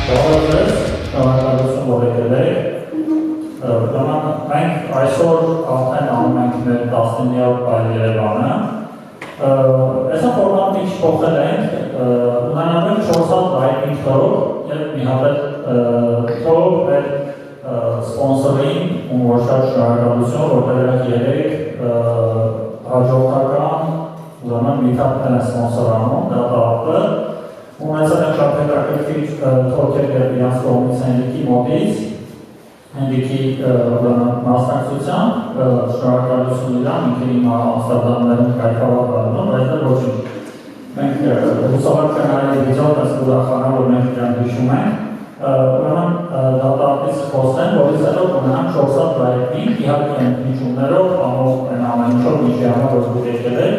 Բարև շնորհակալություն որ եկել եք։ Մենք այսօր արդեն անում ենք մեր 19-րդ PYerevan-ը։ Այսա ֆորմատը ինչ փոխել ենք, ունենալու ենք 4 հատ lightning talk եւ մի հատ talk մեր սպոնսորին, ում որ շատ շնորհակալություն, որտեղ եք ելեք հաջորդական ուրեմն Meetup-ն է սպոնսորանում, դա տարածքը ունեցել են շատ հետաքրքիր թոքեր իրենց կողմից Հենրիկի մոտից, Հենրիկի մասնակցությամբ, շնորհակալություն իրան, ինքը իմ Ամստերդամներում կայքավար դառնում, բայց դա ոչինչ։ Մենք հուսավոր կնայել վիդեոն ես ուրախանալ, որ մենք իրան հիշում ենք, ուրեմն դատարանից խոսեն, որից հետո կունենանք 4 հատ lightning, իհարկե ընդմիջումներով, ամեն ինչով միջի համար որ դուք եկել եք,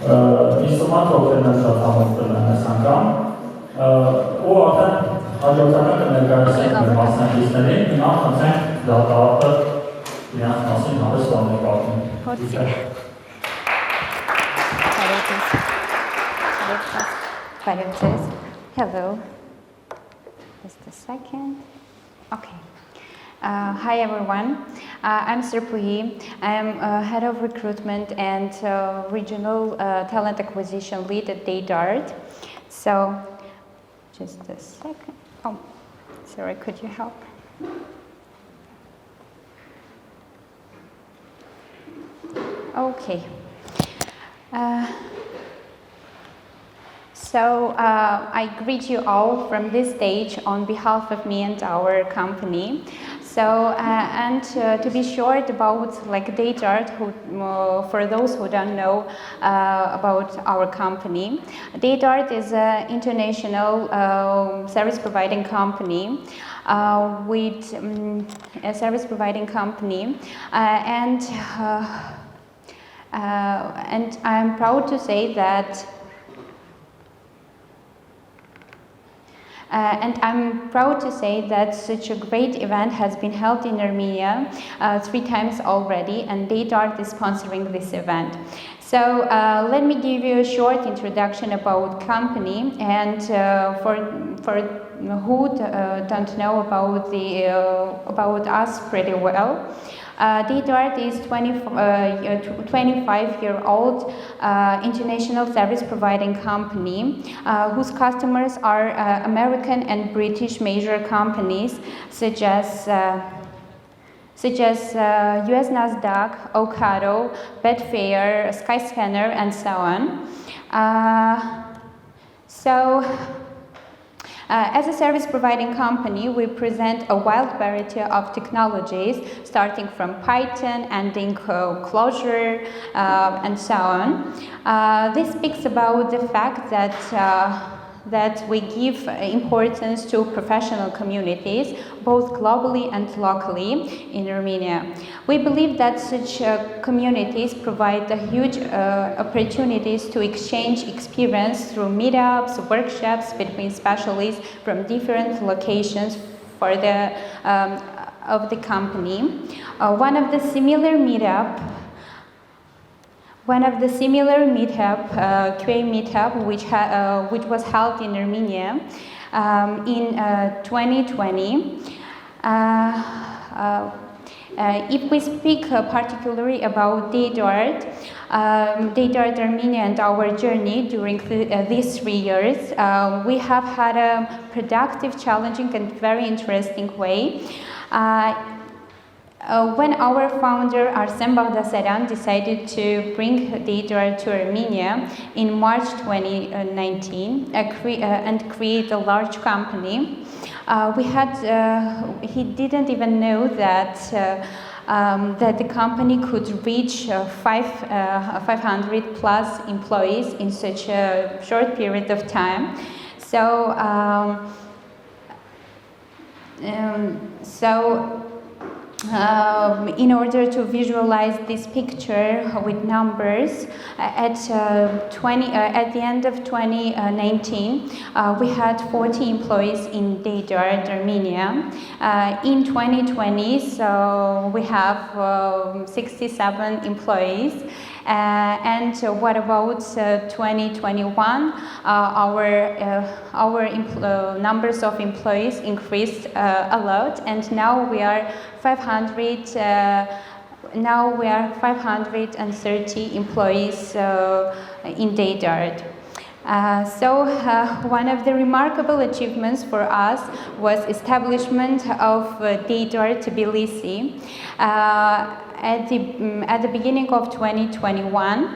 ինստումատ թոքերն են շատ համոզվել են այս անգամ, ու արդեն հաջորդական կներկայացնենք մեր մասնակիցներին, հիմա խնդրենք դատարանը իրենց մասին հավես բաներ պատմեն։ Hello. Just a second. Okay. Hi everyone. I'm Serpuyi. I'm head of recruitment and regional talent acquisition lead at DATART. So, just a second. Oh, sorry, could you help? Okay. So I greet you all from this stage on behalf of me and our company. So and to be short about DATART, for those who don't know about our company, DATART is an international service providing company with a service providing company, and I'm proud to say that. And I'm proud to say that such a great event has been held in Armenia 3 times already, and DATART is sponsoring this event. So let me give you a short introduction about company, and for who don't know about us pretty well. DATART is 25-year-old international service providing company whose customers are American and British major companies such as US Nasdaq, Ocado, Betfair, Skyscanner, and so on. As a service providing company, we present a wide variety of technologies, starting from Python, ending Clojure, and so on. This speaks about the fact that we give importance to professional communities, both globally and locally in Armenia. We believe that such communities provide huge opportunities to exchange experience through meetups, workshops between specialists from different locations for of the company. One of the similar meetup, QA Meetup, which was held in Armenia in 2020. If we speak particularly about DATART Armenia and our journey during these 3 years, we have had a productive, challenging, and very interesting way. When our founder Arsem Baghdasaryan decided to bring DATART to Armenia in March 2019 and create a large company, he didn't even know that the company could reach 500 plus employees in such a short period of time. In order to visualize this picture with numbers, at the end of 2019, we had 40 employees in DATART Armenia. In 2020, so we have 67 employees. And what about 2021? Our numbers of employees increased a lot, and now we are 500. Now we are 530 employees in DataArt. One of the remarkable achievements for us was establishment of DataArt Tbilisi at the beginning of 2021.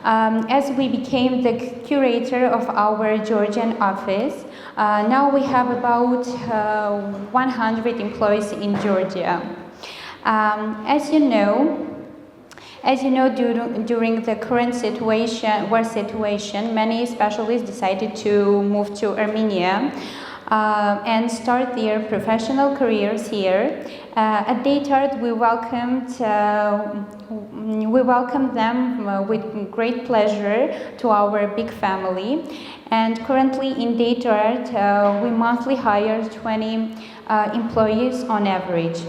As we became the curator of our Georgian office, now we have about 100 employees in Georgia. As you know, during the current war situation, many specialists decided to move to Armenia and start their professional careers here. At DataArt, we welcomed them with great pleasure to our big family. And currently in DataArt, we monthly hire 20 employees on average.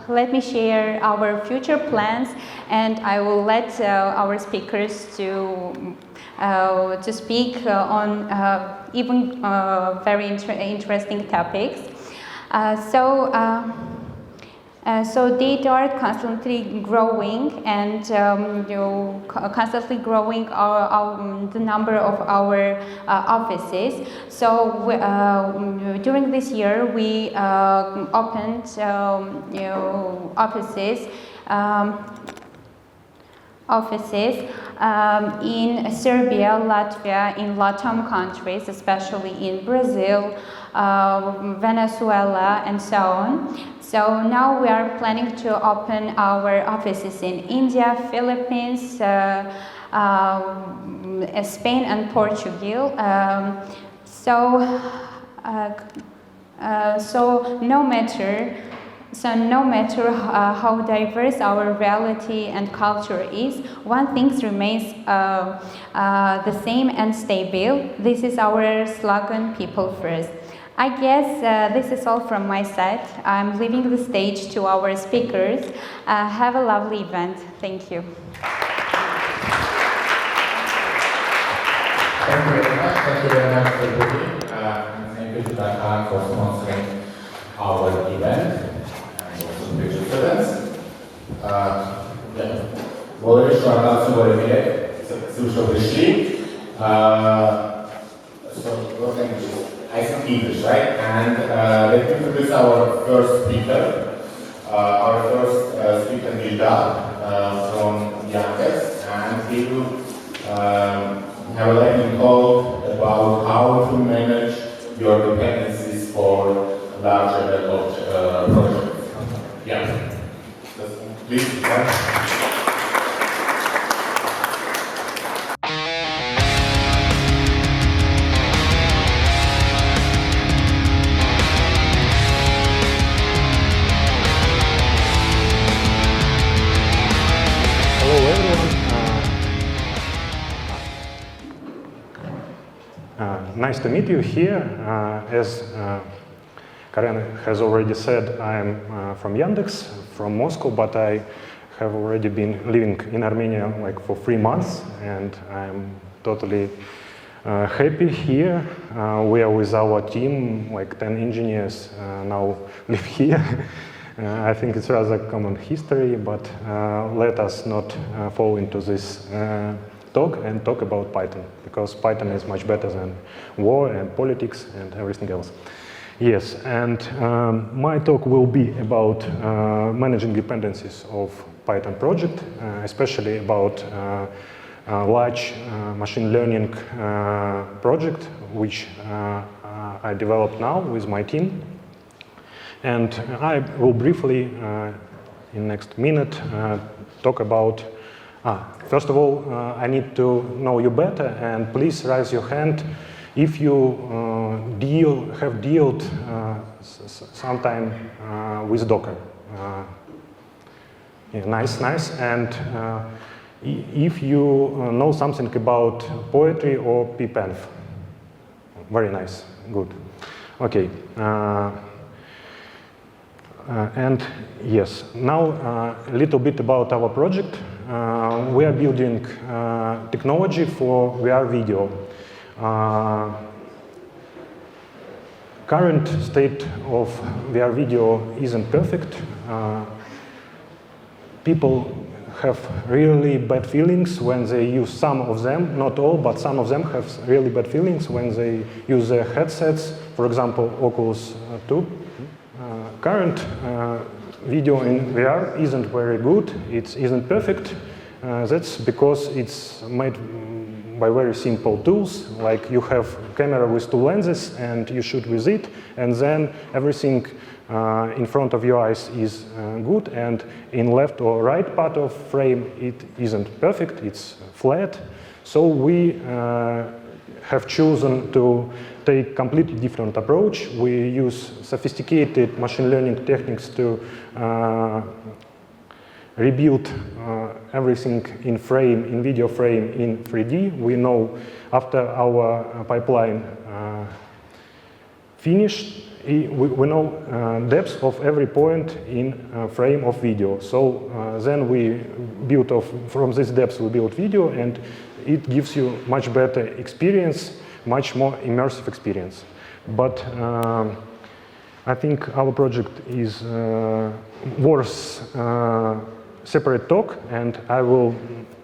Let me share our future plans, and I will let our speakers to speak on even very interesting topics. So DataArt constantly growing and constantly growing the number of our offices. So during this year we opened offices in Serbia, Latvia, in LATAM countries, especially in Brazil, Venezuela, and so on. So now we are planning to open our offices in India, Philippines, Spain, and Portugal. No matter how diverse our reality and culture is, one thing remains the same and stable. This is our slogan, people first. I guess this is all from my side. I'm leaving the stage to our speakers. Have a lovely event. Thank you. Thank you very much. Thank you very much, everybody. Thank you to Dakar for sponsoring our event. Благодарю, что организация была слушал пришли. So, what language? I speak English, right? And let me introduce our first speaker. Our first speaker is Meetup from Yandex, and he will have a lightning talk about how to manage your dependencies for larger developed projects. Yeah. Please. Hello everyone. Nice to meet you here. As Karen has already said, I'm from Yandex, from Moscow, but I have already been living in Armenia like for 3 months, and I'm totally happy here. We are with our team, like 10 engineers now live here. I think it's rather common history, but let us not fall into this talk and talk about Python, because Python is much better than war and politics and everything else. Yes, and my talk will be about managing dependencies of Python project, especially about large machine learning project, which I developed now with my team. And I will briefly, in next minute, talk about, first of all, I need to know you better, and please raise your hand if you have dealt sometime with Docker. Yeah, nice. And if you know something about poetry or ppenv. Very nice, good. Okay. And yes, now a little bit about our project. We are building technology for VR video. Current state of VR video isn't perfect. People have really bad feelings when they use some of them, not all, but some of them have really bad feelings when they use their headsets, for example, Oculus 2. Current video in VR isn't very good, it isn't perfect. That's because it's made by very simple tools, like you have camera with two lenses and you shoot with it, and then everything in front of your eyes is good, and in left or right part of frame it isn't perfect, it's flat. So we have chosen to take completely different approach. We use sophisticated machine learning techniques to rebuild everything in frame, in video frame in 3D. We know after our pipeline finished, we know depth of every point in frame of video. So then we build from this depth we build video, and it gives you much better experience, much more immersive experience. But I think our project is worth separate talk, and I will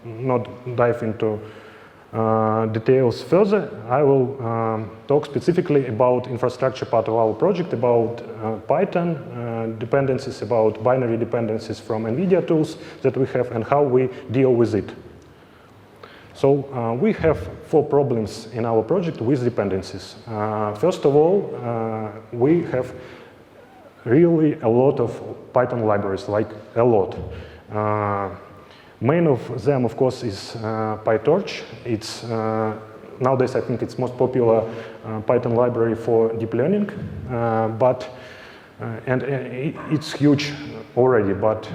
not dive into details further. I will talk specifically about infrastructure part of our project, about Python dependencies, about binary dependencies from NVIDIA tools that we have, and how we deal with it. So we have 4 problems in our project with dependencies. First of all, we have really a lot of Python libraries, like a lot. Main of them, of course, is PyTorch. It's nowadays I think it's most popular Python library for deep learning, and it's huge already. But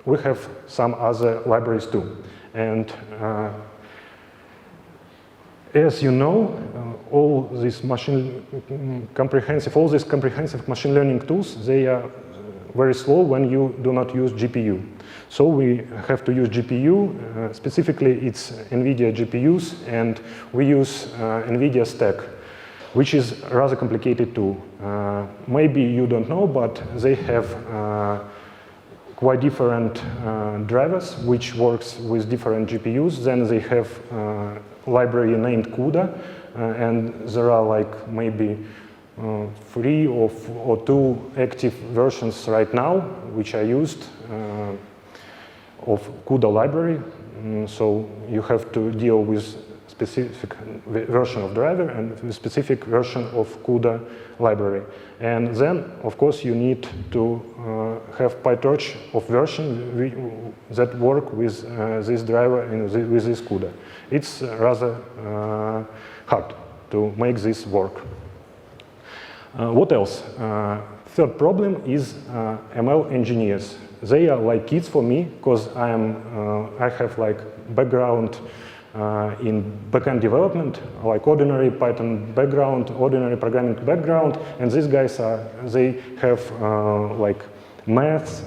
we have some other libraries too. And as you know, all these comprehensive machine learning tools, they are very slow when you do not use GPU. So we have to use GPU, specifically it's NVIDIA GPUs, and we use NVIDIA Stack, which is a rather complicated tool. Maybe you don't know, but they have quite different drivers, which works with different GPUs. Then they have a library named CUDA, and there are like maybe 3 or 2 active versions right now, which are used of CUDA library. So you have to deal with specific version of driver and a specific version of CUDA library. And then, of course, you need to have PyTorch of version that work with this driver and with this CUDA. It's rather hard to make this work. What else? Third problem is ML engineers. They are like kids for me, because I have like background in backend development, like ordinary Python background, ordinary programming background, and these guys they have like maths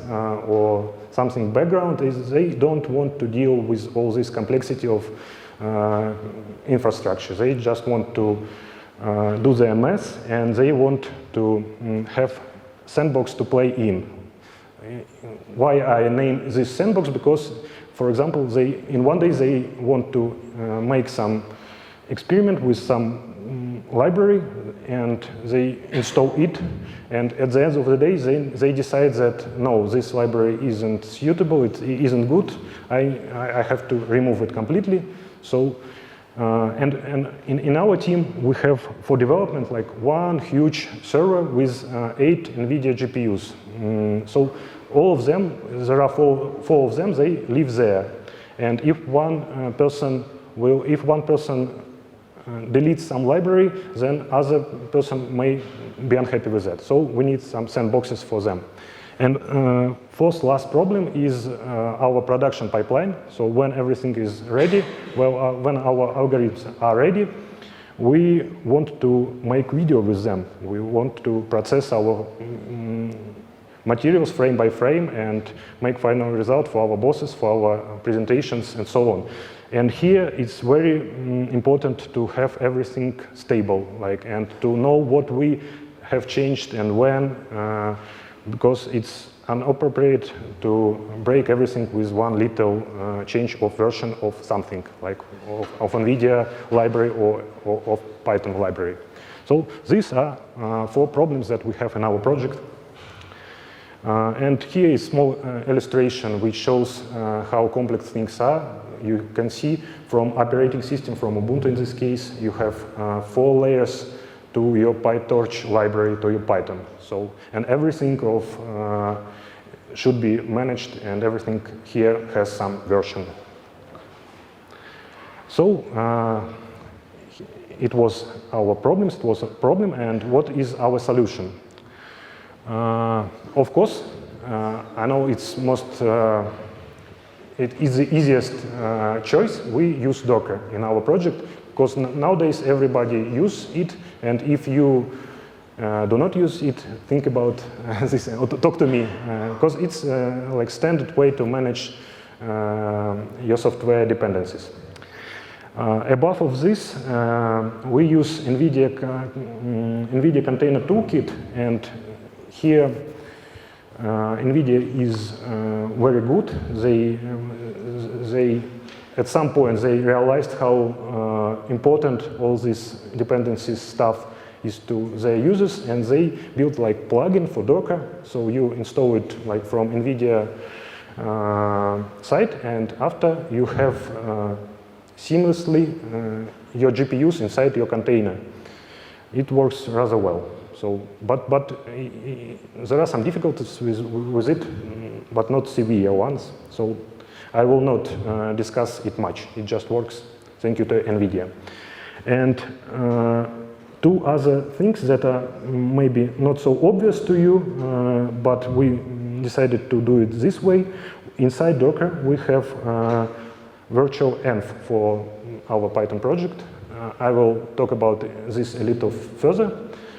or something background. They don't want to deal with all this complexity of infrastructure. They just want to do their math, and they want to have sandbox to play in. Why I name this sandbox? Because, for example, in one day they want to make some experiment with some library, and they install it, and at the end of the day they decide that no, this library isn't suitable, it isn't good, I have to remove it completely. So and in our team we have for development like one huge server with 8 NVIDIA GPUs. So all of them, there are four of them, they live there. And if one person deletes some library, then other person may be unhappy with that. So we need some sandboxes for them. And fourth last problem is our production pipeline. So when everything is ready, well, when our algorithms are ready, we want to make video with them. We want to process our materials frame by frame and make final result for our bosses, for our presentations, and so on. And here it's very important to have everything stable, and to know what we have changed and when, because it's inappropriate to break everything with one little change of version of something, like of NVIDIA library or of Python library. So these are 4 problems that we have in our project. And here is a small illustration which shows how complex things are. You can see from operating system, from Ubuntu in this case, you have 4 layers to your PyTorch library, to your Python. So, and everything should be managed, and everything here has some version. So it was our problems, it was a problem, and what is our solution? Of course, I know it's it is the easiest choice. We use Docker in our project because nowadays everybody uses it, and if you do not use it, think about this, talk to me, because it's like standard way to manage your software dependencies. Above of this, we use NVIDIA Container Toolkit, and here NVIDIA is very good. They at some point they realized how important all this dependencies stuff is to their users, and they built like plugin for Docker. So you install it like from NVIDIA site, and after you have seamlessly your GPUs inside your container. It works rather well. So, but there are some difficulties with it, but not severe ones. So I will not discuss it much. It just works. Thank you to NVIDIA. And 2 other things that are maybe not so obvious to you, but we decided to do it this way. Inside Docker, we have virtual env for our Python project. I will talk about this a little further.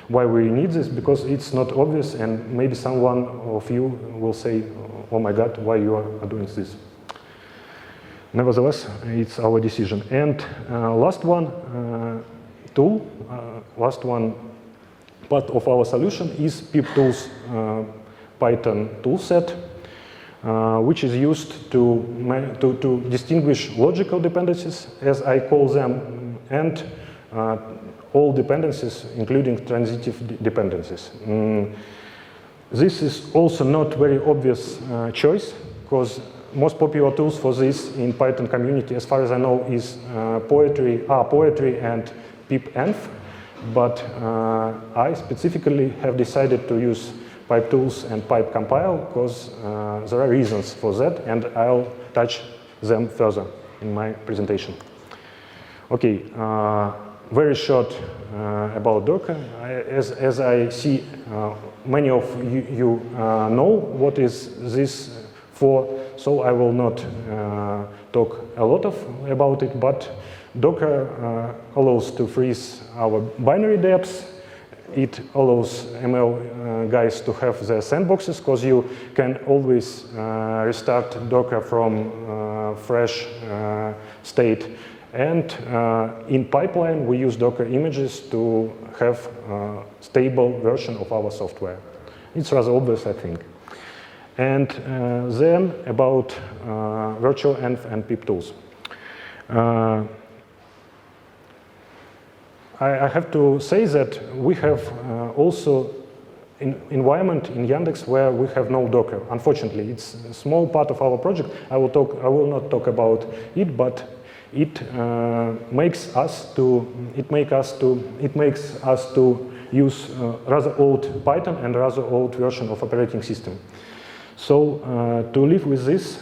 Why we need this, because it's not obvious, and maybe someone of you will say, oh my God, why you are doing this? Nevertheless, it's our decision. And last one part of our solution is pip-tools Python toolset, which is used to distinguish logical dependencies, as I call them, and all dependencies, including transitive dependencies. This is also not very obvious choice, because most popular tools for this in Python community, as far as I know, is Poetry and pipenv. But I specifically have decided to use pipetools and pipecompile because there are reasons for that, and I'll touch them further in my presentation. Okay. Very short about Docker. As I see, many of you know what is this for, so I will not talk a lot about it, but Docker allows to freeze our binary depths. It allows ML guys to have their sandboxes, because you can always restart Docker from fresh state. And in pipeline, we use Docker images to have a stable version of our software. It's rather obvious, I think. And then about virtual env and pip-tools. I have to say that we have also an environment in Yandex where we have no Docker. Unfortunately, it's a small part of our project. I will not talk about it, but it makes us to use rather old Python and rather old version of operating system. So to live with this,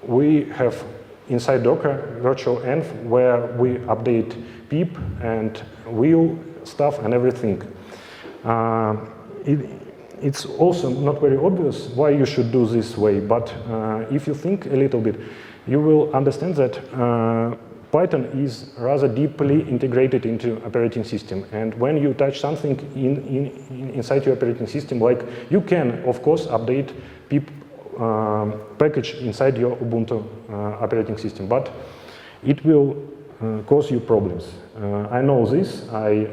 we have inside Docker virtual env where we update pip and wheel stuff and everything. It's also not very obvious why you should do this way, but if you think a little bit, you will understand that Python is rather deeply integrated into operating system, and when you touch something inside your operating system, like you can, of course, update pip package inside your Ubuntu operating system, but it will cause you problems. I know this. I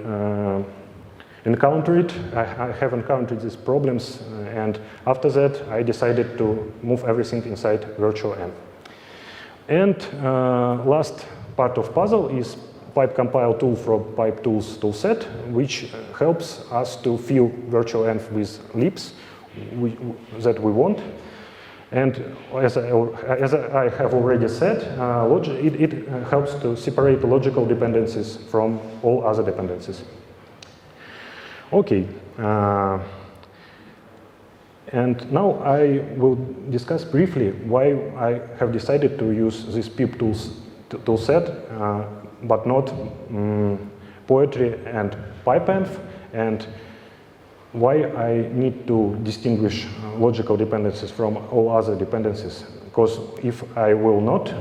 have encountered these problems, and after that, I decided to move everything inside virtual env. And last part of puzzle is pipe compile tool from pipe tools toolset, which helps us to fill virtual env with libs that we want. And as I have already said, it helps to separate logical dependencies from all other dependencies. Okay. And now I will discuss briefly why I have decided to use this pip toolset, but not poetry and pipeenv, and why I need to distinguish logical dependencies from all other dependencies. Because if I not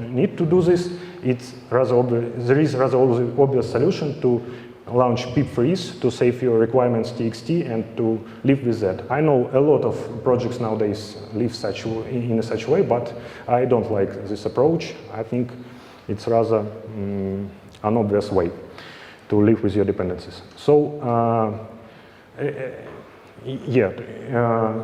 need to do this, it's rather obvious, there is rather obvious solution to launch pip freeze to save your requirements txt and to live with that. I know a lot of projects nowadays live in such way, but I don't like this approach. I think it's rather an obvious way to live with your dependencies. So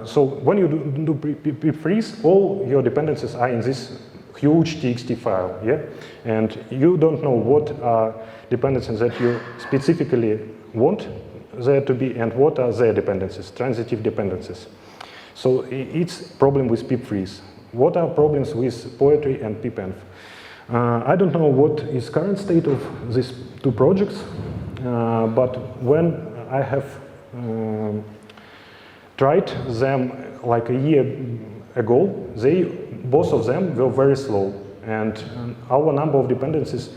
so when you do pip freeze, all your dependencies are in this huge txt file, yeah? And you don't know what are dependencies that you specifically want there to be and what are their dependencies, transitive dependencies. So it's problem with pip freeze. What are problems with poetry and pipenv? I don't know what is current state of these two projects, but when I have tried them like a year ago, both of them were very slow, and our number of dependencies,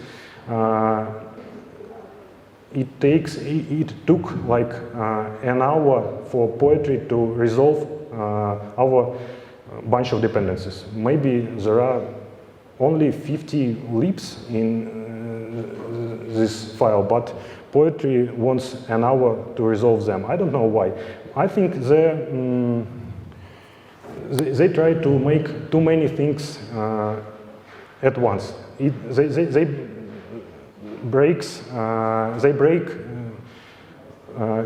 it took like an hour for poetry to resolve our bunch of dependencies. Maybe there are only 50 libs in this file, but poetry wants an hour to resolve them. I don't know why. I think they try to make too many things at once. They break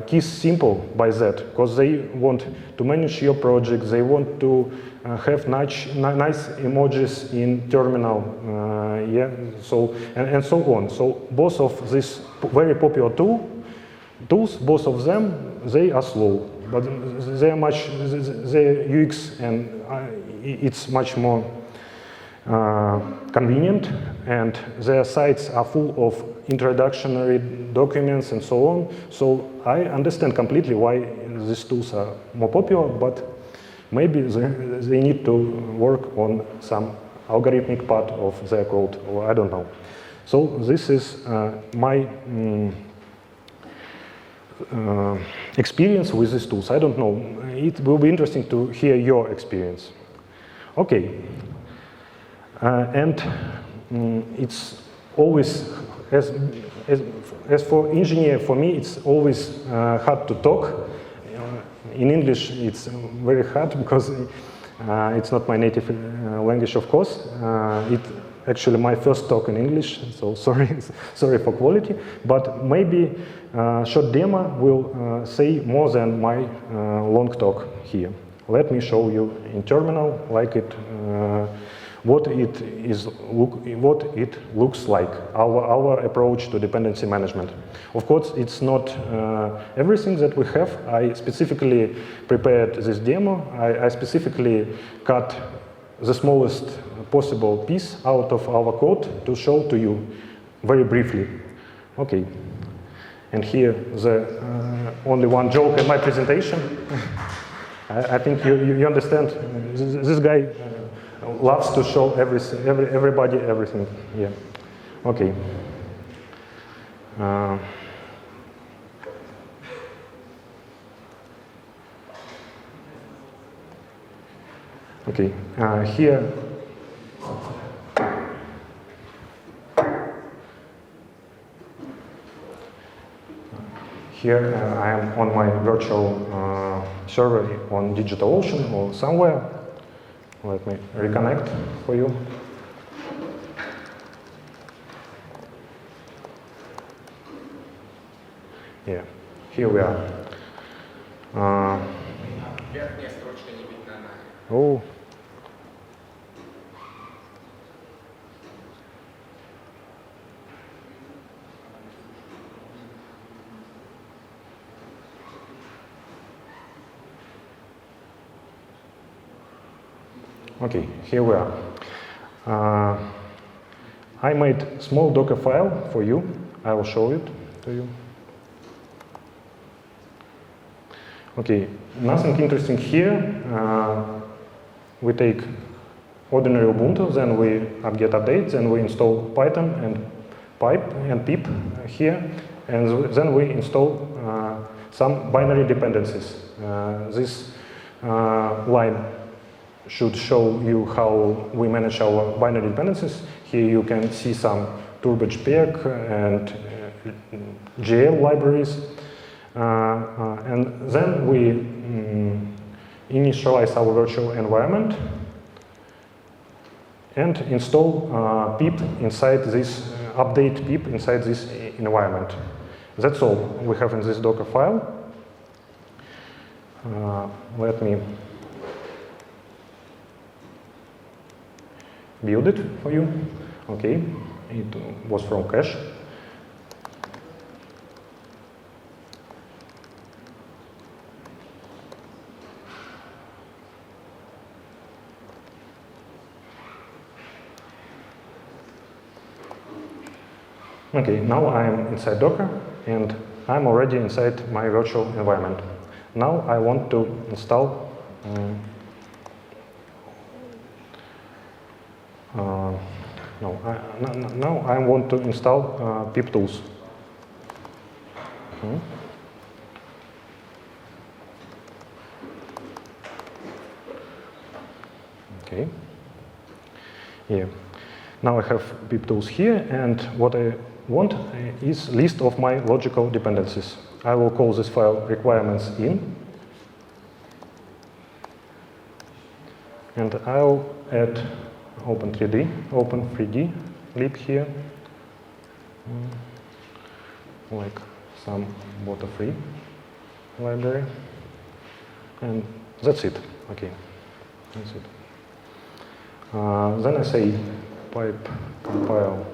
keys simple by that, because they want to manage your project. They want to have nice emojis in terminal, yeah. So and so on. So both of these very popular tools, both of them, they are slow, but their UX and it's much more convenient, and their sites are full of introductory documents and so on. So I understand completely why these tools are more popular, but maybe they need to work on some algorithmic part of their code, or I don't know. So this is my experience with these tools. I don't know. It will be interesting to hear your experience. Okay. And it's always, as for engineer, for me, it's always hard to talk. In English, it's very hard because it's not my native language, of course. It's actually my first talk in English, so sorry for quality. But maybe short demo will say more than my long talk here. Let me show you in terminal, like it. What it looks like, our approach to dependency management. Of course, it's not everything that we have. I specifically prepared this demo. I specifically cut the smallest possible piece out of our code to show to you very briefly. Okay. And here, the only one joke in my presentation. I think you understand. This guy loves to show everybody everything. Yeah. Okay. Okay. Here Here I am on my virtual server on DigitalOcean or somewhere. Let me reconnect for you. Yeah, here we are. Oh. Okay, here we are. I made a small Docker file for you. I will show it to you. Okay, nothing interesting here. We take ordinary Ubuntu, then we get updates, and we install Python and pipe and pip here, and then we install some binary dependencies. This line should show you how we manage our binary dependencies. Here you can see some turbage-pec and GL libraries. And then we initialize our virtual environment and install pip inside this, update pip inside this environment. That's all we have in this Docker file. Let me build it for you. Okay, it was from cache. Okay, now I'm inside Docker and I'm already inside my virtual environment. Now I want to install now I want to install pip tools. Okay. Yeah. Now I have pip tools here, and what I want is list of my logical dependencies. I will call this file requirements in, and I'll add open 3D lib here, like some Boto-free library, and that's it. Okay, that's it. Then I say pipe compile.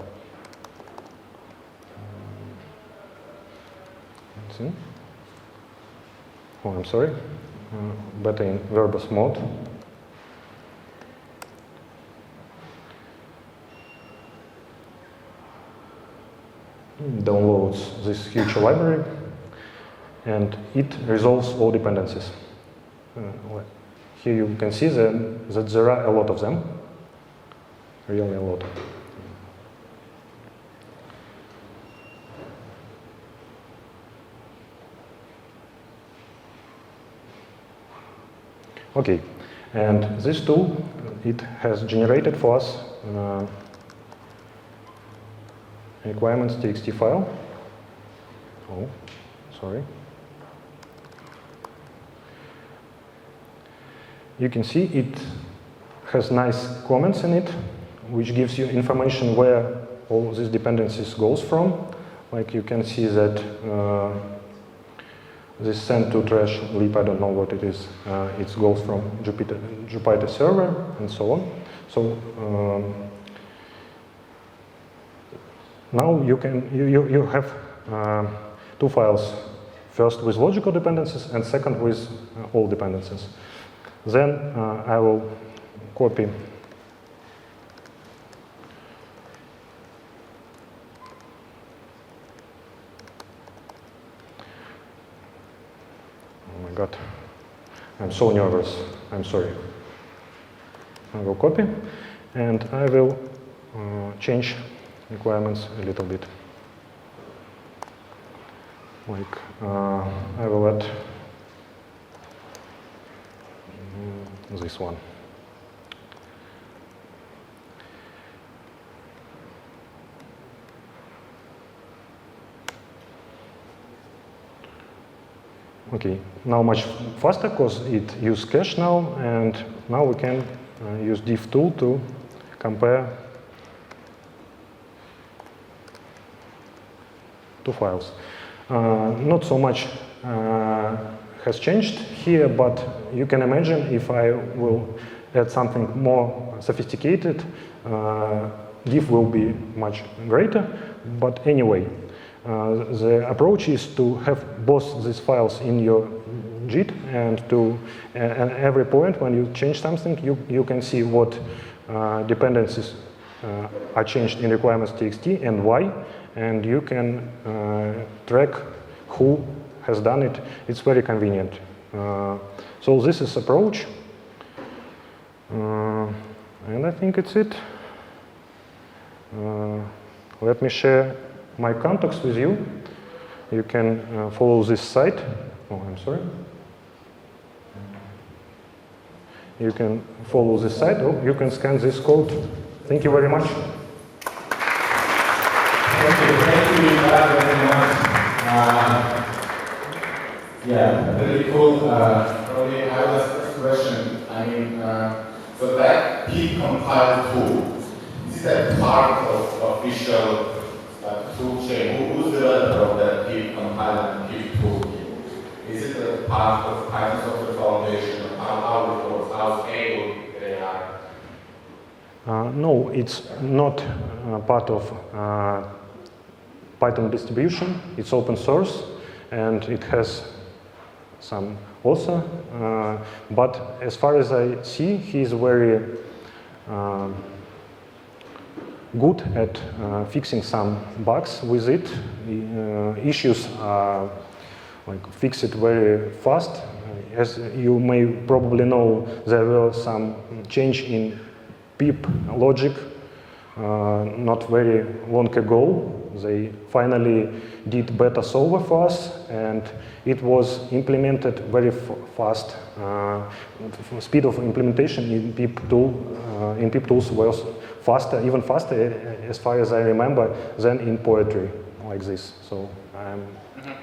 Let's see. Oh, I'm sorry. Beta in verbose mode. Downloads this huge library, and it resolves all dependencies. Here you can see that there are a lot of them, really a lot. Okay, and this tool, it has generated for us requirements.txt file. Oh, sorry. You can see it has nice comments in it, which gives you information where all these dependencies goes from. Like you can see that this send to trash lib, I don't know what it is. It goes from Jupyter server and so on. So now you have two files, first with logical dependencies and second with all dependencies. Then I will copy oh my god, I'm so nervous, I'm sorry. I will copy and I will change requirements a little bit. Like I will add this one. Okay, now much faster because it uses cache now, and now we can use diff tool to compare two files. Not so much has changed here, but you can imagine if I will add something more sophisticated, diff will be much greater. But anyway, the approach is to have both these files in your JIT, and at every point when you change something, you can see what dependencies are changed in requirements.txt and why, and you can track who has done it. It's very convenient. So this is approach, and I think it's it. Let me share my contacts with you. You can follow this site. Oh, I'm sorry. You can follow this site. Oh, you can scan this code. Thank you very much. Thank you very much. Yeah, really cool. Probably I will ask a question. I mean, so that pip compile tool, is it a part of official toolchain? Who's the developer of that pip compile and pip tool? Is it a part of Python Software Foundation? How it works? How stable they are? No, it's not part of Python distribution. It's open source, and it has some author. But as far as I see, he's very good at fixing some bugs with it. Issues are fix it very fast. As you may probably know, there were some change in pip logic not very long ago. They finally did beta solver for us, and it was implemented very fast. Speed of implementation in pip tools was faster, even faster, as far as I remember, than in poetry like this. So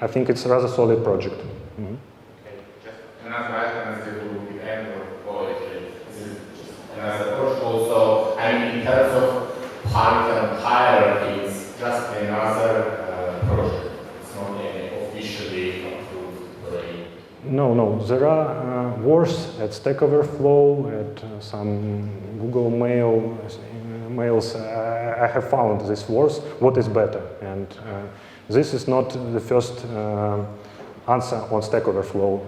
I think it's a rather solid project. Okay, just another item as it will be end of poetry. This is just another approach also. I mean, in terms of Python hierarchies, just another project. It's not any officially approved way. No. There are wars at Stack Overflow, at some Google mails. I have found these wars. What is better? And this is not the first answer on Stack Overflow.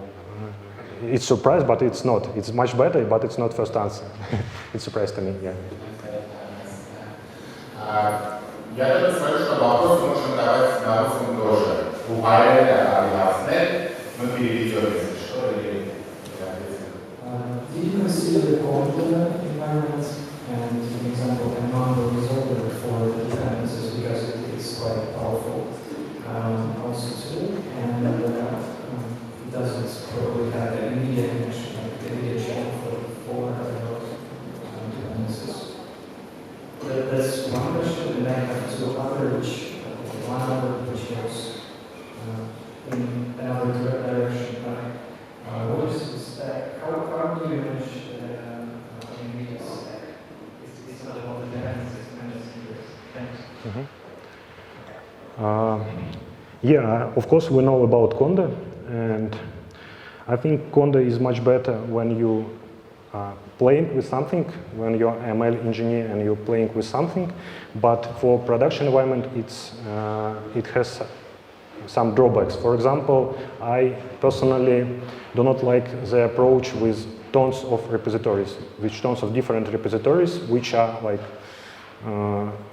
It's surprised, but it's not. It's much better, but it's not first answer. It's surprised to me, yeah. Я тебе слышу вопрос, можем давать на русском тоже. У PYerevan объяснять, мы переведем, если что, или... Did you consider the conda environment and an example a number resolver for the dependencies, because it is quite powerful also too, and it doesn't probably have an immediate connection, like the immediate channel for dependencies. That's one question, and I have two other, one other which goes in another direction. What is the stack? How do you manage the immediate stack? It's not about the dependencies, Thanks. Yeah, of course we know about conda, and I think conda is much better when you playing with something, when you're an ML engineer and you're playing with something, but for production environment it has some drawbacks. For example, I personally do not like the approach with tons of repositories, tons of different repositories, which are like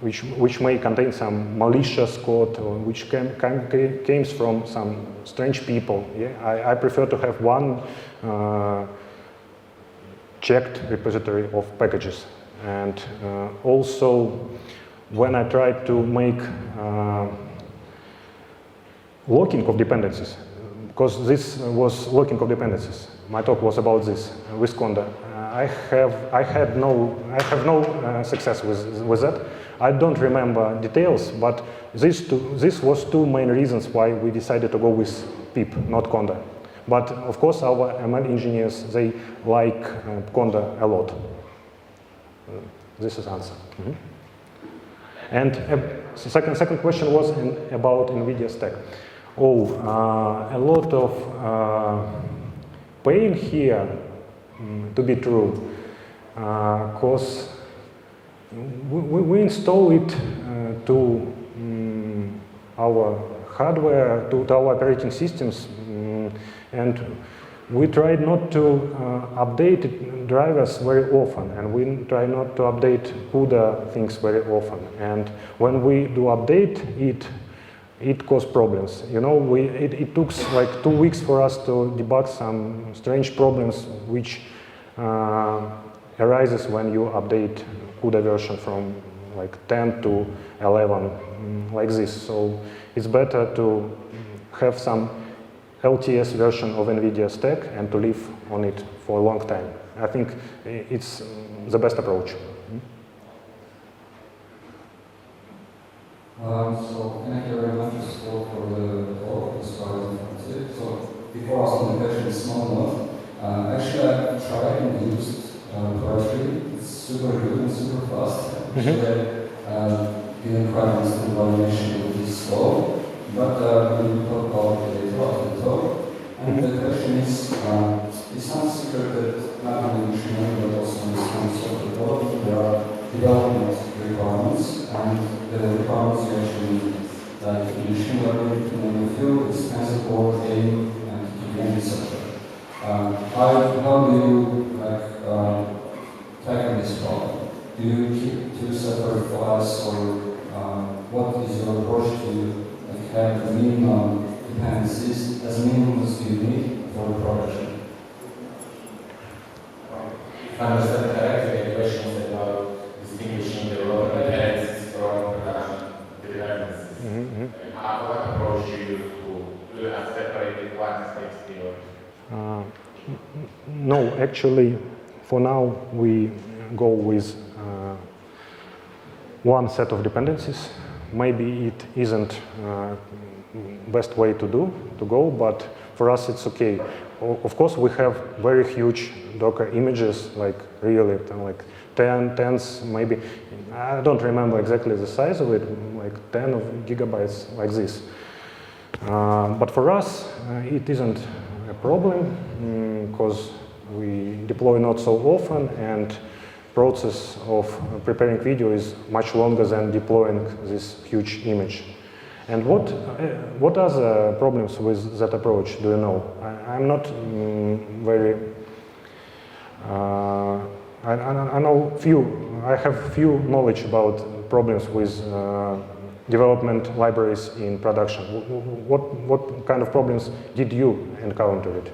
which may contain some malicious code, or which comes from some strange people. Yeah? I prefer to have one checked repository of packages. And also, when I try to make locking of dependencies, because this was locking of dependencies, my talk was about this with conda. I have no success with that. I don't remember details, but this was two main reasons why we decided to go with pip, not conda. But of course, our ML engineers, they like Conda a lot. This is answer. And second question was about NVIDIA stack. Oh, a lot of pain here to be true, because we install it to our hardware, to our operating systems, and we try not to update drivers very often, and we try not to update CUDA things very often. And when we do update it causes problems. You know, it took like 2 weeks for us to debug some strange problems which arises when you update CUDA version from like 10 to 11, like this. So it's better to have some LTS version of NVIDIA stack and to live on it for a long time. I think it's the best approach. So thank you very much for the talk. It's quite informative. So before asking the question, small note. Actually, I've tried and used PyErevan. It's super good and super fast. Actually, didn't quite understand why you mentioned it is slow. But when we talk about the after the talk, and the question is, it's not secret that not only machine learning but also in this kind of software development, there are development requirements, and the requirements you actually need. Like in machine learning, to name a few, it's TensorFlow, AIM, and TVM, etc. How do you tackle this problem? Do you keep 2 separate files, or what is your approach to have the minimum dependencies as minimum as you need for the production? If I understand correctly, the question is about distinguishing the local dependencies from production dependencies. What approach do you use to have separated one state still? No, actually, for now we go with one set of dependencies. Maybe it isn't best way to go, but for us it's okay. Of course, we have very huge Docker images, like really like tens, maybe, I don't remember exactly the size of it, like 10 of gigabytes, like this. But for us, it isn't a problem, because we deploy not so often, and process of preparing video is much longer than deploying this huge image. And what are the problems with that approach, do you know? I'm not very, I know I have few knowledge about problems with development libraries in production. What kind of problems did you encounter it?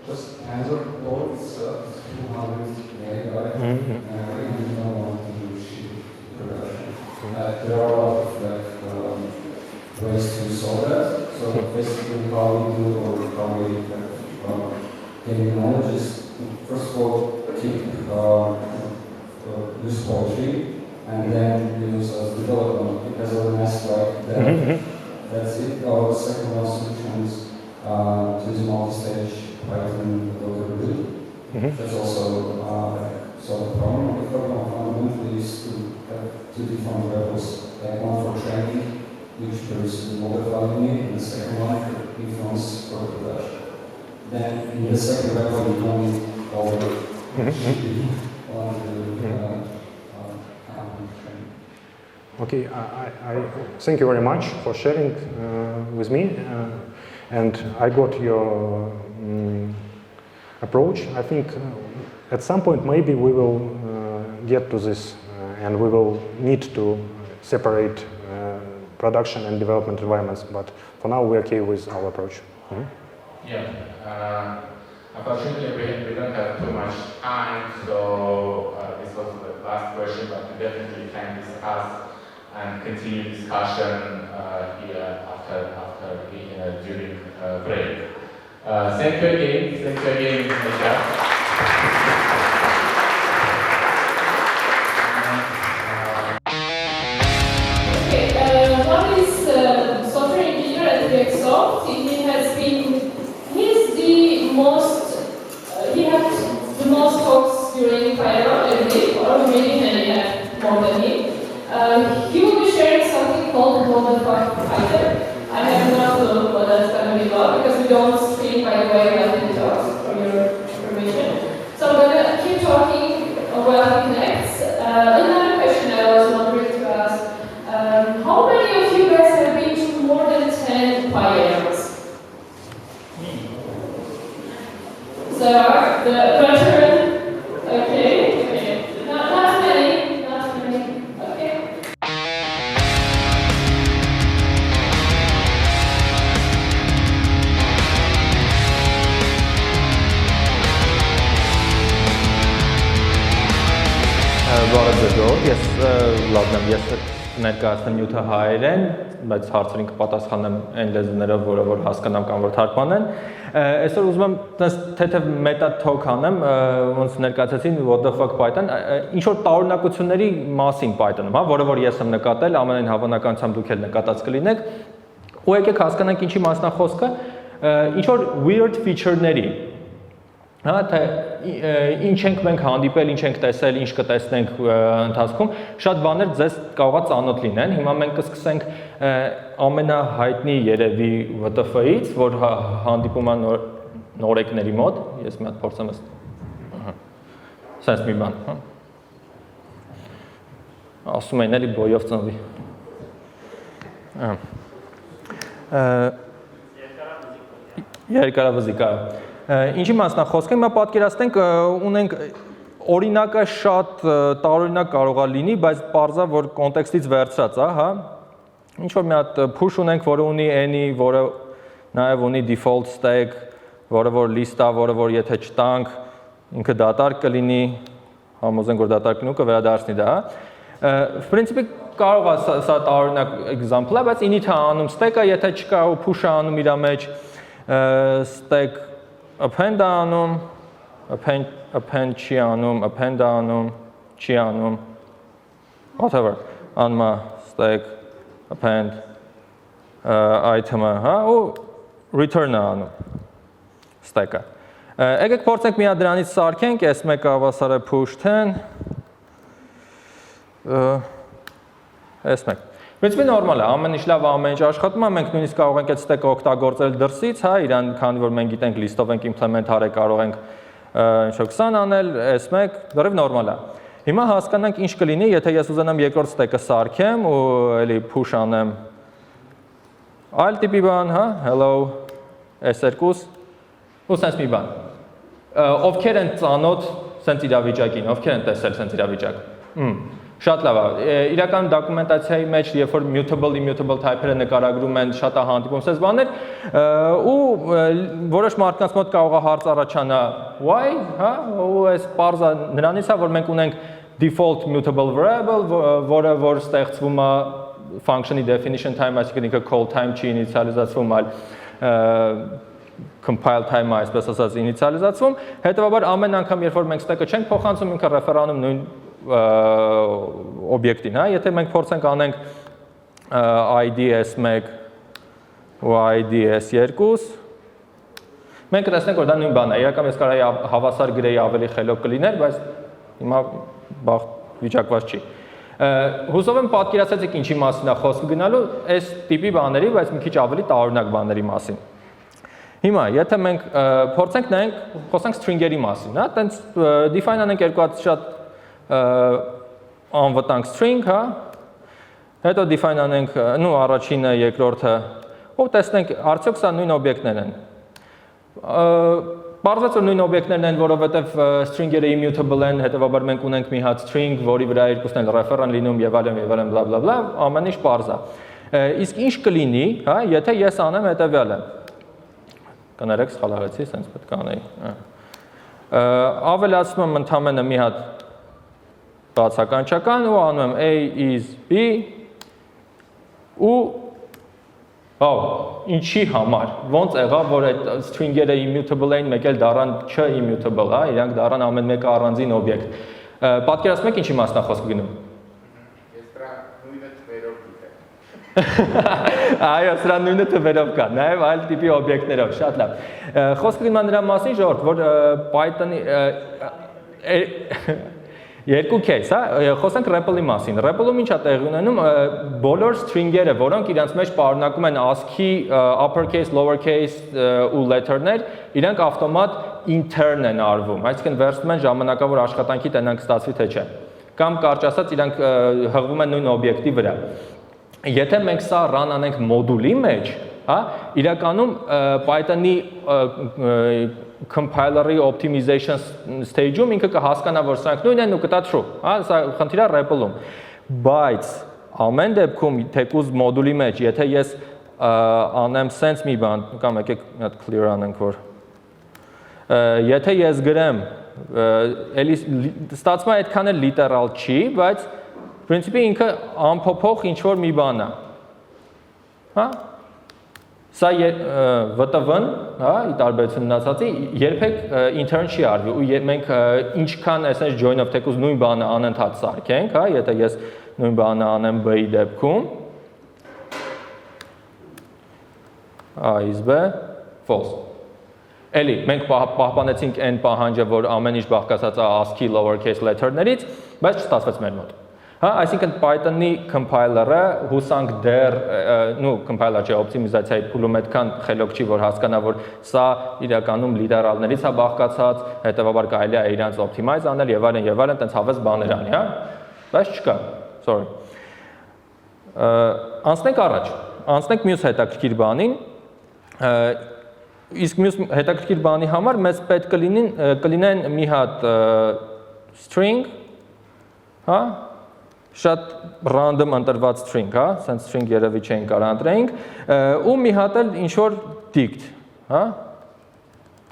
Just TensorFlow itself is 200 megabytes, and we don't want to ship production. There are a lot of ways to solve that. So basically, how we do or how we gain knowledge is, first of all, keep use poetry, and then use as development because of the nice like that. That's it. Our second one solution is to use multi-stage Python Docker build. That's also solve the problem. The problem fundamentally is to have 2 different levels, like one for training, which produces the model file you need, and the second one for inference for production. Then in the second level, you don't need all the Okay, I thank you very much for sharing with me, and I got your approach. I think at some point maybe we will get to this, and we will need to separate production and development environments, but for now we're okay with our approach. Yeah, unfortunately we don't have too much time, so this was the last question, but we definitely can discuss and continue discussion here during break. Thank you again, Meetup. Okay, what is software React Soft. He has been, he's the most, he had the most talks during PYerevan every week, or maybe many have more than me. He will be sharing something called What the Fuck Python. I have no clue what that's going to be about because we don't speak, by the way, like in talks for your information. So I'm going to keep talking while he connects. Another question I was wondering to ask, how many of you guys have been to more than 10 PYerevans? So, the veteran, okay. Not many, okay. Բարև ես լավն եմ, ես ներկայացնեմ նյութը հայերեն, բայց հարցերին կպատասխանեմ այն լեզուներով, որ հասկանամ կամ որ թարգմանեն։ Այսօր ուզում եմ թեթև մետա թոք անեմ, ոնց ներկայացեցին what the fuck Python, ինչ որ տարօրինակությունների մասին Python-ում, հա, որը որ ես եմ նկատել, ամենայն հավանականությամբ դուք էլ նկատած կլինեք, ու եկեք հասկանանք ինչի մասն է խոսքը, ինչ որ weird feature-ների Հա, թե ինչ ենք մենք հանդիպել, ինչ ենք տեսել, ինչ կտեսնենք ընթացքում, շատ բաներ ձեզ կարողա ծանոթ լինեն։ Հիմա մենք կսկսենք ամենահայտնի երևի WTF-ից, որ հանդիպում է նորեկների մոտ, ես մի հատ փորձեմ սենց մի բան, հա։ Ասում են էլի բոյով ծնվի։ Երկարավզիկա։ Ինչի մասն է խոսքը, հիմա պատկերացնենք ունենք օրինակը շատ տարօրինակ կարող է լինի, բայց պարզա որ կոնտեքստից վերցրած է, հա։ Ինչ որ մի հատ push ունենք, որը ունի any, որը նաև ունի default stack, որը որ list է, որը որ եթե չտանք, ինքը դատարկ կլինի, համոզենք որ դատարկ կլինի ու կվերադարձնի դա, հա։ В принципе կարող է սա տարօրինակ example է, բայց init-ը անում stack-ը, եթե չկա ու push-ը անում իր մեջ stack append անում, append չի անում, append անում, չի անում, whatever, անում stack, append, item-ը, հա, ու return-ը անում, stack-ը։ Եկեք փորձենք մի հատ դրանից սարքենք, այս մեկը հավասար է push 10, այս մեկ։ Принципе նորմալ է, ամեն ինչ լավ, ամեն ինչ աշխատում է, մենք նույնիսկ կարող ենք այդ stack-ը օգտագործել դրսից, հա, իրան քանի որ մենք գիտենք list-ով ենք implement արել, կարող ենք ինչ-որ 20 անել, այս մեկ, դեռև նորմալ է։ Հիմա հասկանանք ինչ կլինի, եթե ես ուզենամ երկրորդ stack-ը սարքեմ ու էլի push անեմ այլ տիպի բան, հա, hello s2 ու sense մի բան։ Ովքեր են ծանոթ sense իրավիճակին, ովքեր են տեսել sense իրավիճակ։ Շատ լավ է։ Իրական դոկումենտացիայի մեջ, երբ որ mutable, immutable type-երը նկարագրում են, շատ է հանդիպում սենց բաներ, ու որոշ մարդկանց մոտ կարող է հարց առաջանա why, հա, ու այս պարզը նրանից է, որ մենք ունենք default mutable variable, որը որ ստեղծվում է function-ի definition time, այսինքն ինքը call time չի ինիցիալիզացվում, այլ compile time-ը այսպես ասած ինիցիալիզացվում, հետևաբար ամեն անգամ, երբ որ մենք stack-ը չենք փոխանցում, ինքը ռեֆերանում նույն օբյեկտին, հա, եթե մենք փորձենք անենք ID S1 ու ID S2, մենք կտեսնենք, որ դա նույն բանն է, իրական ես կարայի հավասար գրեի ավելի խելոք կլիներ, բայց հիմա բախտ վիճակված չի։ Հուսով եմ պատկերացրեցիք ինչի մասին է խոսքը գնալու, այս տիպի բաների, բայց մի քիչ ավելի տարօրինակ բաների մասին։ Հիմա, եթե մենք փորձենք նայենք, խոսենք string-երի մասին, հա, տենց define անենք երկու հատ շատ անվտանգ string, հա, հետո define անենք, նու առաջինը, երկրորդը, ու տեսնենք, արդյոք սա նույն օբյեկտներ են։ Պարզվեց, որ նույն օբյեկտներն են, որովհետև string-երը immutable են, հետևաբար մենք ունենք մի հատ string, որի վրա երկուսն էլ refer են լինում եւ այլն, բլա բլա բլա, ամեն ինչ պարզ է։ Իսկ ինչ կլինի, հա, եթե ես անեմ հետեւյալը։ Կներեք, սխալ արեցի, սենց պետք է անեի։ Ավելացնում եմ ընդամենը մի հատ բացականչական ու անում եմ A is B ու ինչի համար, ոնց եղավ, որ այդ string-երը immutable էին, մեկ էլ դառան չ-immutable, հա, իրանք դառան ամեն մեկը առանձին օբյեկտ։ Պատկերացնում եք ինչի մասն է խոսքը գնում։ Ես դրա նույնը թվերով գիտեմ։ Այո, սրա նույնը թվերով կա, նաև այլ տիպի օբյեկտներով, շատ լավ։ Խոսքը գնում է նրա մասին, ժողովուրդ, որ Python-ի երկու case, հա, խոսենք REPL-ի մասին։ REPL-ում ինչ է տեղի ունենում, բոլոր string-երը, որոնք իրենց մեջ պարունակում են ASCII, uppercase, lowercase ու letter-ներ, իրանք ավտոմատ intern են արվում, այսինքն վերցնում են ժամանակավոր աշխատանքի տենանք ստացվի թե չէ։ Կամ կարճ ասած, իրանք հղվում են նույն օբյեկտի վրա։ Եթե մենք սա run անենք մոդուլի մեջ, հա, իրականում Python-ի compiler-ի optimization stage-ում ինքը կհասկանա, որ սրանք նույնն են ու կտա true, հա, սա խնդիրը REPL-ում։ Բայց ամեն դեպքում թեկուզ մոդուլի մեջ, եթե ես անեմ sense մի բան, կամ եկեք մի հատ clear անենք, որ եթե ես գրեմ, էլի ստացվում է այդքան էլ literal չի, բայց պրինցիպի ինքը ամփոփող ինչ-որ մի բան է, հա, սա VTV-ն, հա, ի տարբերություն մնացածի, երբեք intern չի արվի ու մենք ինչքան այսպես join-ով թեկուզ նույն բանը անընդհատ սարքենք, հա, եթե ես նույն բանը անեմ B-ի դեպքում, A is B, false։ Էլի, մենք պահպանեցինք այն պահանջը, որ ամեն ինչ բաղկացած է ASCII lowercase letter-ներից, բայց չստացվեց մեր մոտ։ Հա, այսինքն Python-ի compiler-ը հուսանք դեռ, compiler չէ, օպտիմիզացիայի փուլում այդքան խելոք չի, որ հասկանա, որ սա իրականում լիտերալներից է բաղկացած, հետևաբար կարելի է իրանց optimize անել եւ այլն, տենց հավես բաներ անի, հա։ Բայց չկա, sorry։ Անցնենք առաջ, անցնենք մյուս հետաքրքիր բանին։ Իսկ մյուս հետաքրքիր բանի համար մեզ պետք կլինեն մի հատ string, հա, շատ random ընտրված string, հա, sense string երևի չեն կարող ընտրենք, ու մի հատ էլ ինչ որ dict, հա,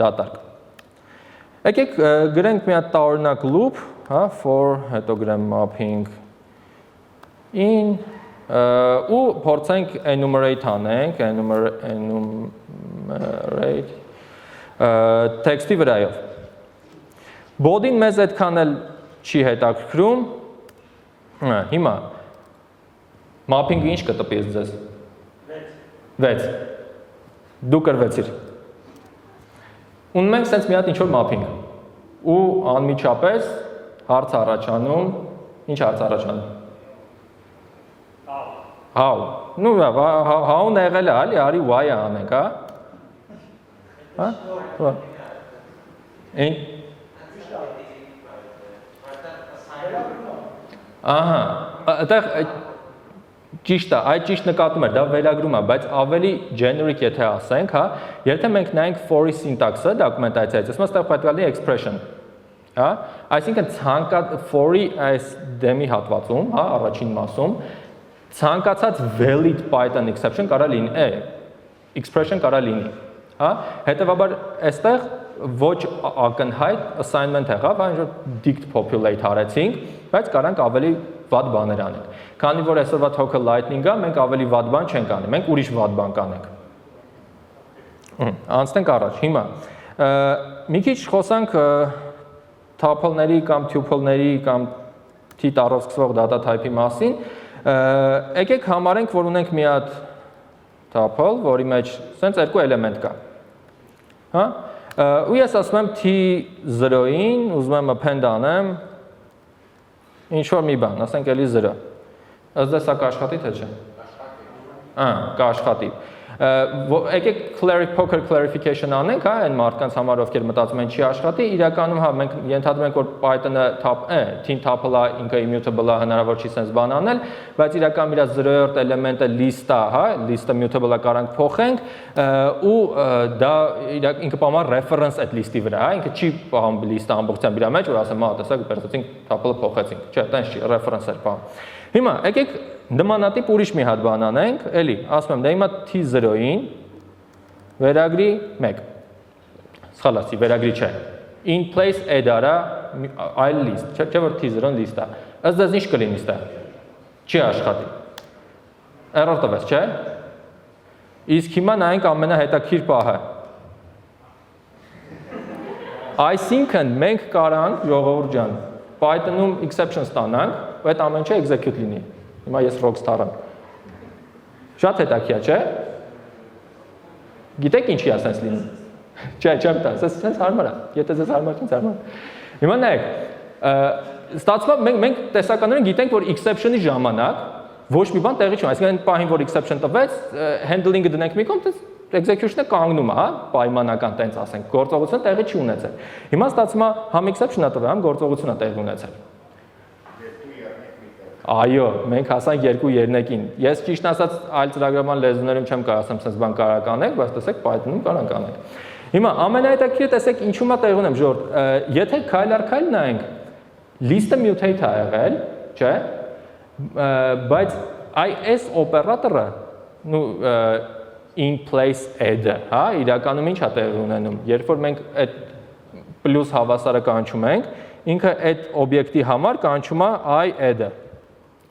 դատարկ։ Եկեք գրենք մի հատ տարօրինակ loop, հա, for, հետո գրեմ mapping in ու փորձենք enumerate անենք, enumerate text-ի վրայով։ Body-ն մեզ այդքան էլ չի հետաքրքրում։ Հիմա mapping-ը ինչ կտպի ձեզ։ 6։ Դու կրվեցիր։ Ունենք sense մի հատ ինչ-որ mapping։ Ու անմիջապես հարց առաջանում, ինչ հարց առաջանում։ How։ Ну, how-ն եղել է, ալի, արի y-ը անենք, հա։ Հա։ Այն։ Ահա, այդտեղ ճիշտ է, այդ ճիշտ նկատում էր, դա վերագրում է, բայց ավելի generic եթե ասենք, հա, եթե մենք նայենք for-ի syntax-ը դոկումենտացիայից, ասում այստեղ պետք է լինի expression, հա, այսինքն for-ի այս դեմի հատվածում, հա, առաջին մասում, ցանկացած valid Python exception կարա լինի, expression կարա լինի, հա, հետևաբար այստեղ ոչ ակնհայտ assignment եղավ, այն որ dict populate արեցինք, բայց կարանք ավելի վատ բաներ անենք։ Քանի որ այսօրվա talk-ը lightning-ա, մենք ավելի վատ բան չենք անի, մենք ուրիշ վատ բան կանենք։ Անցնենք առաջ, հիմա մի քիչ խոսանք tuple-ների կամ tuple-ների կամ t-տառով սկսվող data type-ի մասին։ Եկեք համարենք, որ ունենք մի հատ tuple, որի մեջ սենց երկու էլեմենտ կա։ Հա? Ու ես ասում եմ t0-ին, ուզում եմ append անեմ ինչ-որ մի բան, ասենք էլի 0։ Ըստ դե սա կաշխատի թե չէ։ Կաշխատի։ Եկեք poker clarification անենք, հա, այն մարդկանց համար, ովքեր մտածում են չի աշխատի, իրականում հա մենք ենթադրում ենք, որ Python-ը tin tuple-ը ինքը immutable-ը հնարավոր չի sense բան անել, բայց իրականում իր 0-րդ էլեմենտը list-ը, հա, list-ը mutable-ը կարանք փոխենք ու դա ինքը պահում է reference այդ list-ի վրա, հա, ինքը չի պահում list-ը ամբողջությամբ իր մեջ, որ ասեմ, հա, տեսեք, վերցրեցինք tuple-ը փոխեցինք, չէ, տենց չի, reference էր պահում։ Հիմա եկեք նմանատիպ ուրիշ մի հատ բան անենք, էլի, ասում եմ, դա հիմա t0-ին վերագրի 1։ Սխալ ասի, վերագրի չէ։ In place add արա այլ list, չէ որ t0-ն list-ա։ Ըստ դες ինչ կլինի ստեղ։ Չի աշխատի։ Error տվեց, չէ։ Իսկ հիմա նայենք ամենահետաքրքիր պահը։ Այսինքն մենք կարանք, ժողովուրդ ջան, Python-ում exception ստանանք, այդ ամեն ինչը execute լինի։ Հիմա ես rockstar եմ։ Շատ հետաքրքիր, չէ՞։ Գիտեք ինչի է sense լինում։ Չէ, չեմ տա, sense հարմար է։ Եթե ձեզ հարմար չի, հարմար։ Հիմա նայեք, ստացվում է մենք տեսականորեն գիտենք, որ exception-ի ժամանակ ոչ մի բան տեղի չունի, այսինքն պահին, որ exception տվեց, handling-ը դնենք մի կողմ, execution-ը կանգնում է, հա, պայմանական տենց ասենք, գործողությունը տեղի չի ունեցել։ Հիմա ստացվում է համ exception-ը տվել, համ գործողությունը տեղի ունեցել։ Այո, մենք հասանք 2-3-ին։ Ես ճիշտ ասած այլ ծրագրական լեզուներում չեմ կարող ասեմ, sense բան կարող անենք, բայց տեսեք Python-ում կարող անենք։ Հիմա ամենահետաքրքիրը տեսեք ինչու՞մ է տեղի ունեմ, ժողովուրդ, եթե քայլ առ քայլ նայենք, list-ը mutate է եղել, չէ՞, բայց այս օպերատորը, նու in place add-ը, հա, իրականում ինչ է տեղի ունենում, երբ որ մենք այդ պլյուս հավասարը կանչում ենք, ինքը այդ օբյեկտի համար կանչում է I add-ը։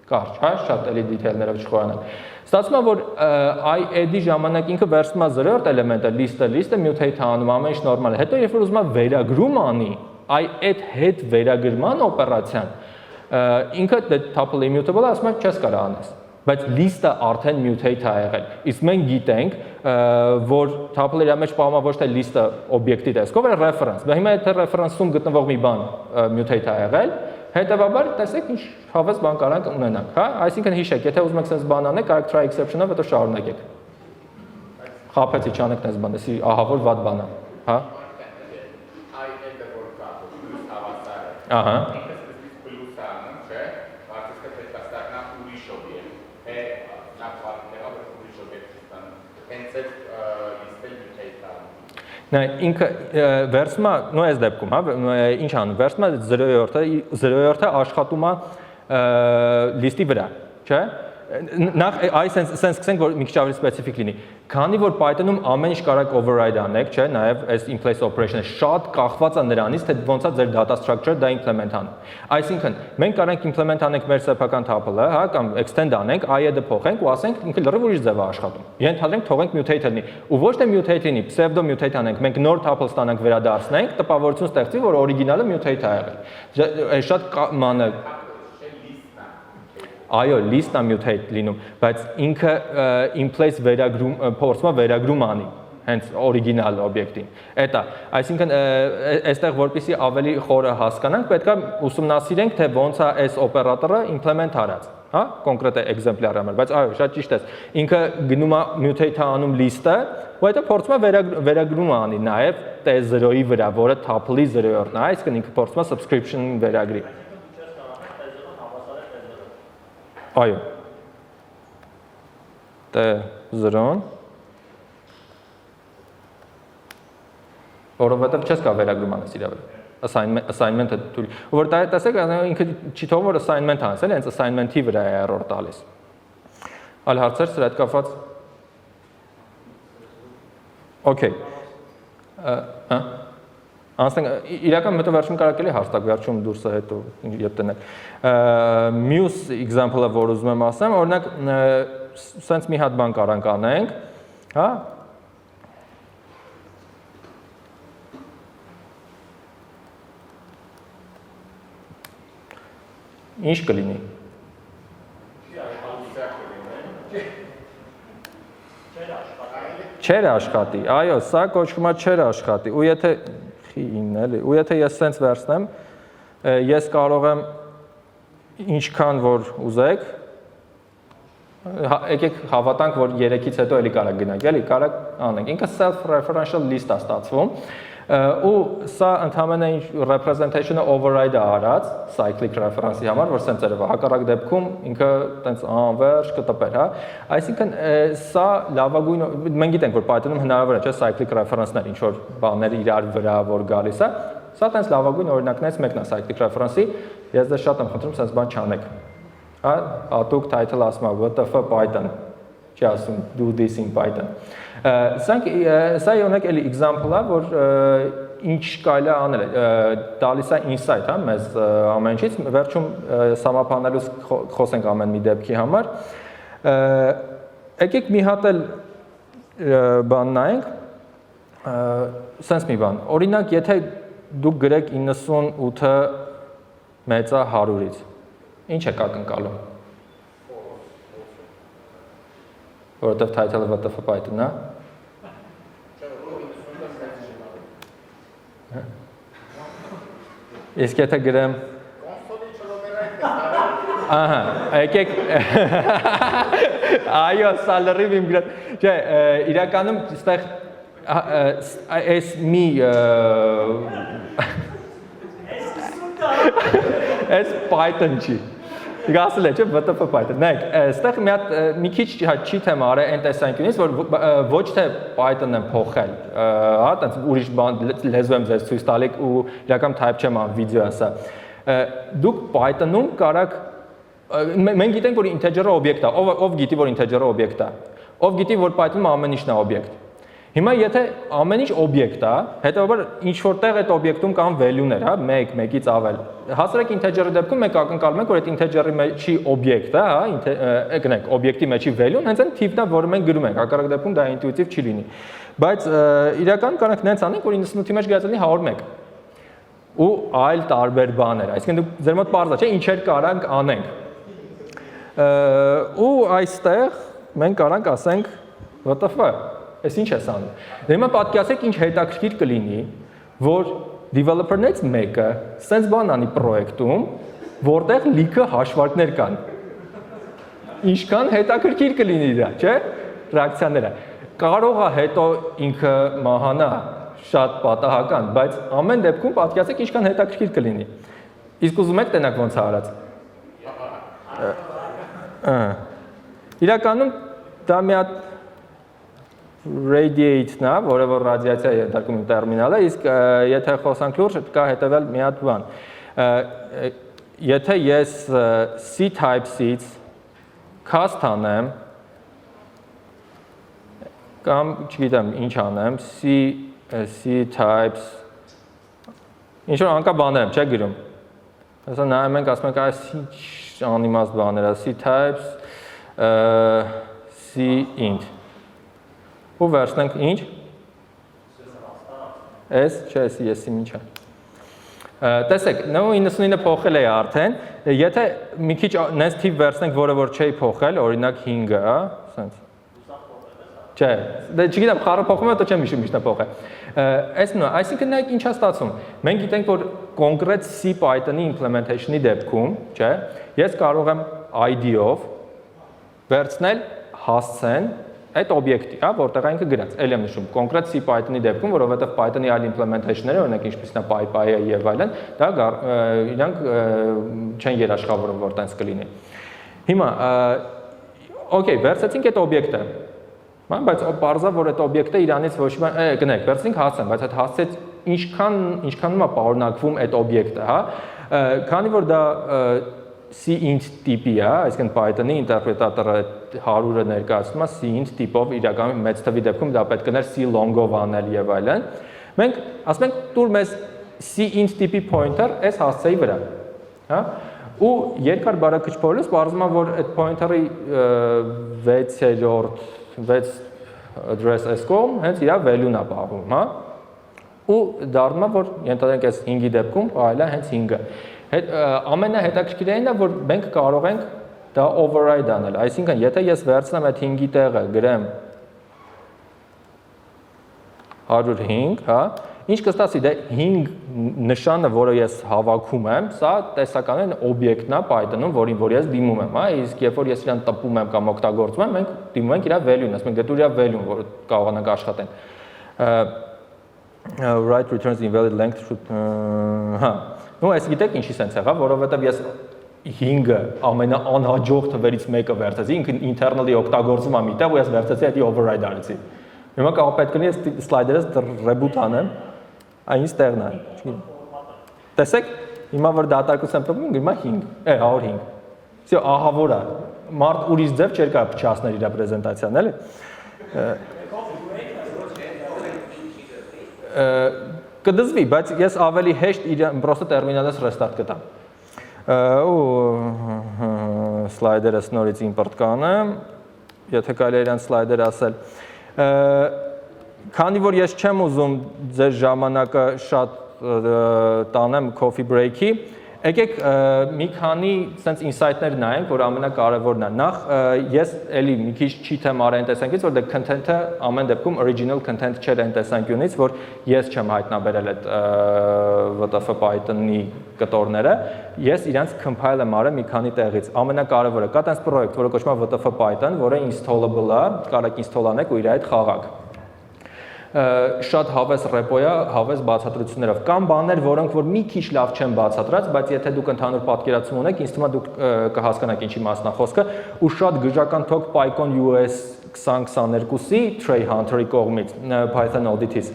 Կարճ, հա, շատ էլի դիթեյլներով չխորանանք։ Ստացվում է, որ I add-ի ժամանակ ինքը վերցնում է 0-րդ էլեմենտը, list-ը mutate անում, ամեն ինչ նորմալ է։ Հետո երբ որ ուզում է վերագրում անի, I add հետ վերագրման օպերացիան, ինքը tuple immutable է, ասում է չես կարող անես։ Բայց list-ը արդեն mutate է եղել։ Իսկ մենք գիտենք, որ tuple-ի մեջ պահում է ոչ թե list-ը օբյեկտի տեսքով, այլ reference։ Բայց հիմա եթե reference-ում գտնվող մի բան mutate է եղել, հետևաբար տեսեք ինչ հավես բան կարող ենք ունենանք, հա? Այսինքն հիշեք, եթե ուզում եք sense բան անեք, կարեք try exception-ով հետո շարունակեք։ Խաբեցի չանեք sense բան, էսի ահա որ վատ բան է, հա? Ահա։ Նայ ինքը վերցում է, նո այս դեպքում, հա, ինչ անում, վերցում է 0-րդը աշխատում է լիստի վրա, չէ՞։ Նախ այս sense սկսենք, որ մի քիչ ավելի սպეციფიկ լինի։ Քանի որ Python-ում ամեն ինչ կարող եք override անեք, չէ՞, նաև այս in place operation-ը շատ կախված է նրանից, թե ոնց է ձեր data structure-ը դա implement անում։ Այսինքն, մենք կարող ենք implement անենք մեր սեփական tuple-ը, հա, կամ extend անենք, i-ը փոխենք ու ասենք ինքը լրիվ ուրիշ ձև է աշխատում։ Ենթադրենք թողենք mutate լինի։ Ու ոչ թե mutate լինի, pseudo mutate անենք, մենք նոր tuple ստանանք վերադարձնենք, տպավորություն ստեղծի, որ օրիգինալը mutate է եղել։ Շատ մանր Այո, list-ը mutate լինում, բայց ինքը in place վերագրում, փորձում է վերագրում անի, հենց օրիգինալ օբյեկտին։ Էտա, այսինքն այստեղ որպեսզի ավելի խորը հասկանանք, պետք է ուսումնասիրենք, թե ոնց է այս օպերատորը implement արած, հա, կոնկրետ էկզեմպլարի համար, բայց այո, շատ ճիշտ է։ Ինքը գնում է mutate անում list-ը, ու հետո փորձում է վերագրում անի նաև T0-ի վրա, որը tuple-ի 0-րդն է, այսինքն ինքը փորձում է subscription-ին վերագրի։ Այո, T0-ն, որովհետև չես կա վերագրում անես իրա վրա, assignment-ը թույլ, որ տեսեք, ինքը չի թողում, որ assignment անես, էլ հենց assignment-ի վրա է error տալիս։ Այլ հարցեր սրա հետ կապված։ Okay։ Անցնենք, իրական մետը վերջում կարակ էլի հաստակ վերջում դուրսը հետո ետ տնեք։ Մյուս example-ը, որ ուզում եմ ասեմ, օրինակ, սենց մի հատ բան կարանք անենք, հա, ինչ կլինի։ Չեր աշխատի, այո, սա կոչվում է չեր աշխատի, ու եթե ու եթե ես սենց վերցնեմ, ես կարող եմ ինչքան որ ուզեք, եկեք հավատանք, որ 3-ից հետո էլի կարող գնանք, էլի կարող անենք, ինքը self-referential list է ստացվում, ու սա ընդհանրապես representation-ը override է արած cyclic reference-ի համար, որ սենց երևա, հակառակ դեպքում ինքը տենց անվերջ կտպեր, հա, այսինքն սա լավագույն, մենք գիտենք, որ Python-ում հնարավոր է, չէ, cyclic reference-ներ, ինչ որ բաներ իրար վրա որ գալիս է, սա տենց լավագույն օրինակներից մեկն է cyclic reference-ի, ես դες շատ եմ խնդրում սենց բան չանեք, հա, հատուկ title ասում է WTF Python, չի ասում do this in Python։ Սա յոնեք էլի example է, որ ինչ կարելի է անել, տալիս է insight, հա, մեզ ամեն ինչից, վերջում սամափանելուց խոսենք ամեն մի դեպքի համար։ Եկեք մի հատ էլ բան նայենք, սենց մի բան, օրինակ, եթե դուք գրեք 98-ը մեծ է 100-ից, ինչ եք ակնկալում։ որովհետև title-ը WTF Python-ն է։ Իսկ եթե գրեմ Ահա, եկեք Այո, սա լրիվ իմ գրած Չէ, իրականում այստեղ այս մի Այս Python չի Գասել է, չէ, WTF Python։ Նայեք, այստեղ մի քիչ cheat եմ արել այն տեսանկյունից, որ ոչ թե Python-ն եմ փոխել, հա, տենց ուրիշ բան լեզու եմ ձեզ ցույց տալի ու իրական type չեմ անում վիդեոյը սա։ Դուք Python-ում կարաք մենք գիտենք, որ integer-ը օբյեկտ է, ով գիտի, որ integer-ը օբյեկտ է։ Ով գիտի, որ Python-ում ամեն ինչն է օբյեկտ։ Հիմա եթե ամեն ինչ օբյեկտ է, հետեւաբար ինչ որտեղ այդ օբյեկտում կան value-ներ, հա, 1, 1-ից ավել։ Հասարակ integer-ի դեպքում մենք ակնկալում ենք, որ այդ integer-ի մեջի օբյեկտը, հա, գնանք, օբյեկտի մեջի value-ն հենց այն թիվն է, որը մենք գրում ենք, հակառակ դեպքում դա ինտուիտիվ չի լինի։ Բայց իրական կարանք նենց անենք, որ 98-ի մեջ գրած լինի 101 ու այլ տարբեր բաներ, այսինքն դուք ձեր մոտ պարզ է, չէ, ինչեր կարանք անենք։ Ու այստեղ մենք կարանք ասենք WTF Այս ինչ ես անում։ Դե հիմա պատկերացրեք ինչ հետաքրքիր կլինի, որ developer-ներից մեկը սենց բան անի պրոյեկտում, որտեղ լիքը հաշվարկներ կան։ Ինչքան հետաքրքիր կլինի դա, չէ՞, ռեակցիաները։ Կարող է հետո ինքը մահանա, շատ պատահական, բայց ամեն դեպքում պատկերացրեք ինչքան հետաքրքիր կլինի։ Իսկ ուզում եք տենակ ոնց է արած։ Իրականում դա մի հատ radiate-ն է, որը որ ռադիացիա է դարձում տերմինալ է, իսկ եթե խոսանք լուրջ, կա հետևյալ մի հատ բան։ Եթե ես C types-ից cast անեմ, կամ չգիտեմ ինչ անեմ, C types, ինչ որ անկա բաներ եմ, չէ գրում։ Հեսա նայում ենք, ասում ենք, այս ինչ անիմաստ բաներ է, C types, C int։ Ու վերցնենք ինչ։ S, չէ, S-ի ինչ է։ Տեսեք, 99-ը փոխել է արդեն, եթե մի քիչ նենց թիվ վերցնենք, որը որ չէի փոխել, օրինակ 5-ը, հա, սենց։ Չէ, դե չգիտեմ, խառը փոխում է, դա չեմ հիշում ինչն է փոխել։ Այսինքն նայեք ինչ է ստացվում։ Մենք գիտենք, որ կոնկրետ C Python-ի implementation-ի դեպքում, չէ, ես կարող եմ ID-ով վերցնել հասցեն այդ օբյեկտի, հա, որտեղ այնքը գրած, ել եմ նշում, կոնկրետ C Python-ի դեպքում, որովհետև Python-ի այլ implementation-ները, օրինակ ինչպիսին է PyPy-ը եւ այլն, դա իրանք չեն երաշխավորում, որ տենց կլինի։ Հիմա, օքեյ, վերցեցինք այդ օբյեկտը, հա, բայց պարզա, որ այդ օբյեկտը իրանից ոչ մի գնանք, վերցրինք հասցեն, բայց այդ հասցեց ինչքանում է պարունակվում այդ օբյեկտը, հա, քանի որ դա C int տիպի է, այսինքն Python-ի ինտերպրետատորը 100-ը ներկայացնում է C int տիպով, իրականում մեծ թվի դեպքում դա պետք է C long-ով անել եւ այլն։ Մենք ասում ենք տուր մեզ C int տիպի pointer այս հասցեի վրա, հա? Ու երկար բարակչփորելուց բարձում է, որ այդ pointer-ի 6 address s-կողմ հենց իր value-ն է պահում, հա? Ու դառնում է, որ ենթադրենք այս 5-ի դեպքում այլ է հենց 5-ը։ Ամենահետաքրքիրն է, որ մենք կարող ենք դա override անել, այսինքն եթե ես վերցնեմ այդ 5-ի տեղը գրեմ 105, հա, ինչ կստացի, դե 5 նշանը, որը ես հավաքում եմ, սա տեսականորեն օբյեկտն է Python-ում, որ ես դիմում եմ, հա, իսկ երբ որ ես իրան տպում եմ կամ օգտագործում եմ, մենք դիմում ենք իր value-ն, ասում ենք դե դու իր value-ն, որ կարողանանք աշխատեն։ Write returns invalid length should հա նո այս գիտեք ինչի սենց եղավ, որովհետև ես 5-ը ամենաանհաջող թվերից մեկը վերցեցի, ինքն internally օգտագործում եմ միտեղ ու ես վերցեցի այդ override արեցի։ Հիմա կարող պետք է ես սլայդերս reboot անեմ, այնից տեղն է, չգիտեմ։ Տեսեք, հիմա որ դատարկություն եմ տպում, գրում է 5, 105։ Всё, ահա որ է։ Մարդ ուրիշ ձև չէր կարող փչացնել իր պրեզենտացիան, էլի։ Կդզվի, բայց ես ավելի հեշտ պրոստը տերմինալս restart կտամ։ Սլայդերս նորից import կանեմ, եթե կարելի է իրան սլայդեր ասել։ Քանի որ ես չեմ ուզում ձեր ժամանակը շատ տանեմ coffee break-ի, Եկեք մի քանի sense insight-ներ նայենք, որ ամենակարևորն է։ Նախ ես էլի մի քիչ չիթեմ արել այն տեսանկյունից, որ դե content-ը ամեն դեպքում original content չէր այն տեսանկյունից, որ ես չեմ հայտնաբերել այդ WTF Python-ի կտորները, ես իրանց compile եմ արել մի քանի տեղից։ Ամենակարևորը կա տես պրոյեկտ, որը կոչվում է WTF Python, որը installable է, կարեք install անեք ու իր հետ խաղաք։ Շատ հավես ռեպո է, հավես բացատրություններով։ Կան բաներ, որոնք որ մի քիչ լավ չեն բացատրած, բայց եթե դուք ընդհանուր պատկերացում ունեք, ինձ թվում է դուք կհասկանաք ինչի մասն է խոսքը, ու շատ գժական թոք Python US 2022-ի Trey Hunter-ի կողմից Python Audit-ից,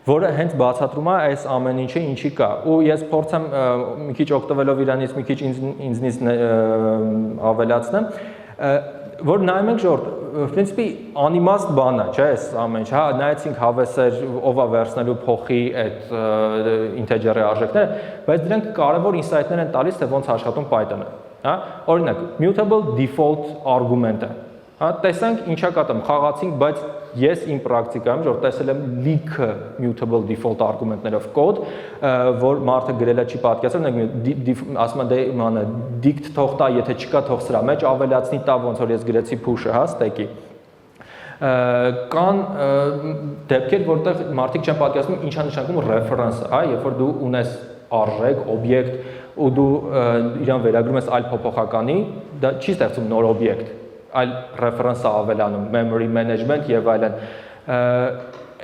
որը հենց բացատրում է այս ամեն ինչը ինչի կա։ Ու ես փորձեմ մի քիչ օգտվելով իրանից մի քիչ ինձնից ավելացնեմ, որ նայում ենք ժողովուրդ, в принципе, անիմաստ բան է, չէ՞, այս ամեն ինչ, հա, նայեցինք հավեսեր, ով է վերցնելու փոխի այդ integer-ի արժեքները, բայց դրանք կարևոր insight-ներ են տալիս, թե ոնց աշխատում Python-ը, հա, օրինակ, mutable default argument-ը, հա, տեսանք ինչա կատում, խաղացինք, բայց ես իմ պրակտիկայում, որ տեսել եմ լիքը mutable default argument-ներով կոդ, որ մարդը գրել է չի պատկերացրել, ասում է դե մանա dict թող տա, եթե չկա թող սրա մեջ ավելացնի տա, ոնց որ ես գրեցի push-ը, հա, stack-ի։ Կան դեպքեր, որտեղ մարդիկ չեն պատկերացնում ինչա նշանակում reference-ը, հա, երբ որ դու ունես արժեք, օբյեկտ, ու դու իրան վերագրում ես այլ փոփոխականի, դա չի ստեղծում նոր օբյեկտ, այլ reference-ը ավելանում, memory management եւ այլն։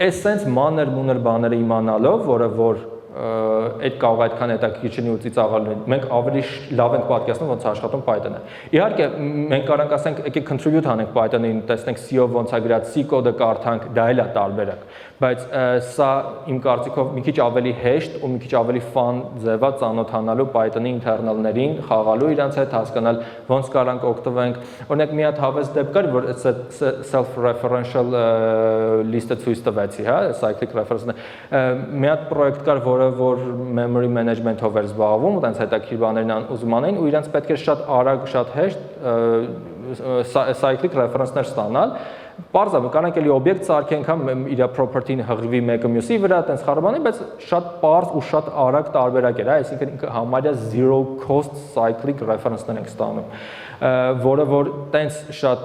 Այս sense մանր-մունր բաները իմանալով, որը որ այդ կարող այդքան հետաքրքիր չնի ու ծիծաղալ, մենք ավելի լավ ենք պատկերացնում ոնց աշխատում Python-ը։ Իհարկե, մենք կարող ասենք, եկեք contribute անենք Python-ին, տեսնենք C-ով ոնց է գրած, C կոդը կարդանք, դա էլ է տարբերակ։ Բայց սա իմ կարծիքով մի քիչ ավելի հեշտ ու մի քիչ ավելի fun ձև է ծանոթանալու Python-ի internal-ներին, խաղալու իրանց հետ, հասկանալ ոնց կարանք օգտվենք։ Օրինակ մի հատ հավես դեպք կար, որ self-referential list-ը ցույց տվեցի, հա, cyclic reference-ը։ Մի հատ պրոյեկտ կար, որ memory management-ով էր զբաղվում, այդպես հետաքրքիր բաներն ուզում անեն ու իրանց պետք է շատ արագ, շատ հեշտ cyclic reference-ներ ստանալ։ Պարզա, կարանք էլի օբյեկտ սարքենք, հա, իր property-ն հղվի մեկը մյուսի վրա, այդպես խառաբանի, բայց շատ պարզ ու շատ արագ տարբերակ էր, հա, այսինքն ինքը համարյա zero cost cyclic reference-ներ ենք ստանում, որը որ տենց շատ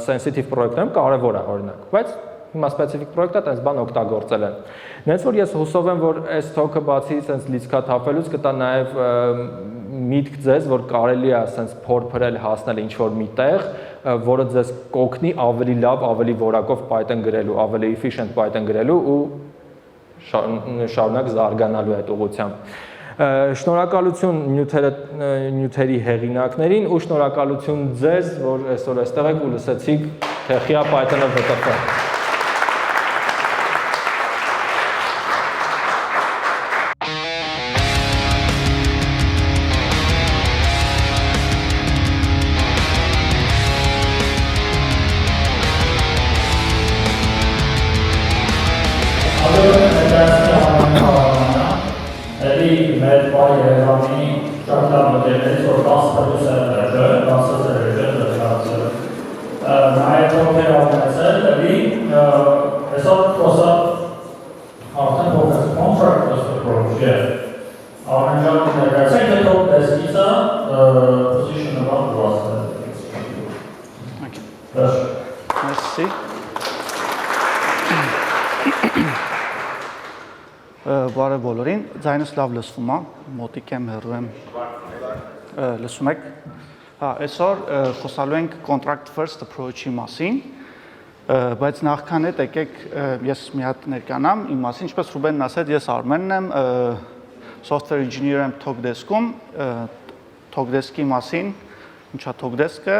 sensitive պրոյեկտներում կարևոր է օրինակ, բայց հիմա specific պրոյեկտը տենց բան օգտագործել են։ Նենց որ ես հուսով եմ, որ այս talk-ը բացի սենց լիցքաթափելուց կտա նաև միտք ձեզ, որ կարելի է սենց փորփրել հասնել ինչ-որ մի տեղ, որը ձեզ կօգնի ավելի լավ, ավելի որակով Python գրելու, ավելի efficient Python գրելու ու շարունակ զարգանալու այդ ուղղությամբ։ Շնորհակալություն նյութերի հեղինակներին ու շնորհակալություն ձեզ, որ այսօր այստեղ եք ու լսեցիք Թեխիա Python-ը WTF։ Մեր PYerevan-ի շատ լավ մոդելներից, որ 10 պրոդյուսերներ է, 10 սերեր, նաև թոքեր ավնեցել, այսօր խոսա արդեն փոխեց contract approach, Արմենջան ներկայացեք, թե թոք դեսկիցը position-ը բան ուղասել։ Merci. Բարև բոլորին, ձայնս լավ լսվում է, մոտիկ եմ, հեռու եմ, լսում եք։ Այսօր խոսալու ենք contract first approach-ի մասին, բայց նախքան հետ եկեք ես մի հատ ներկանամ իմ մասին, ինչպես Ռուբենն ասեց, ես Արմենն եմ, software engineer եմ Talkdesk-ում, Talkdesk-ի մասին, ինչա Talkdesk-ը,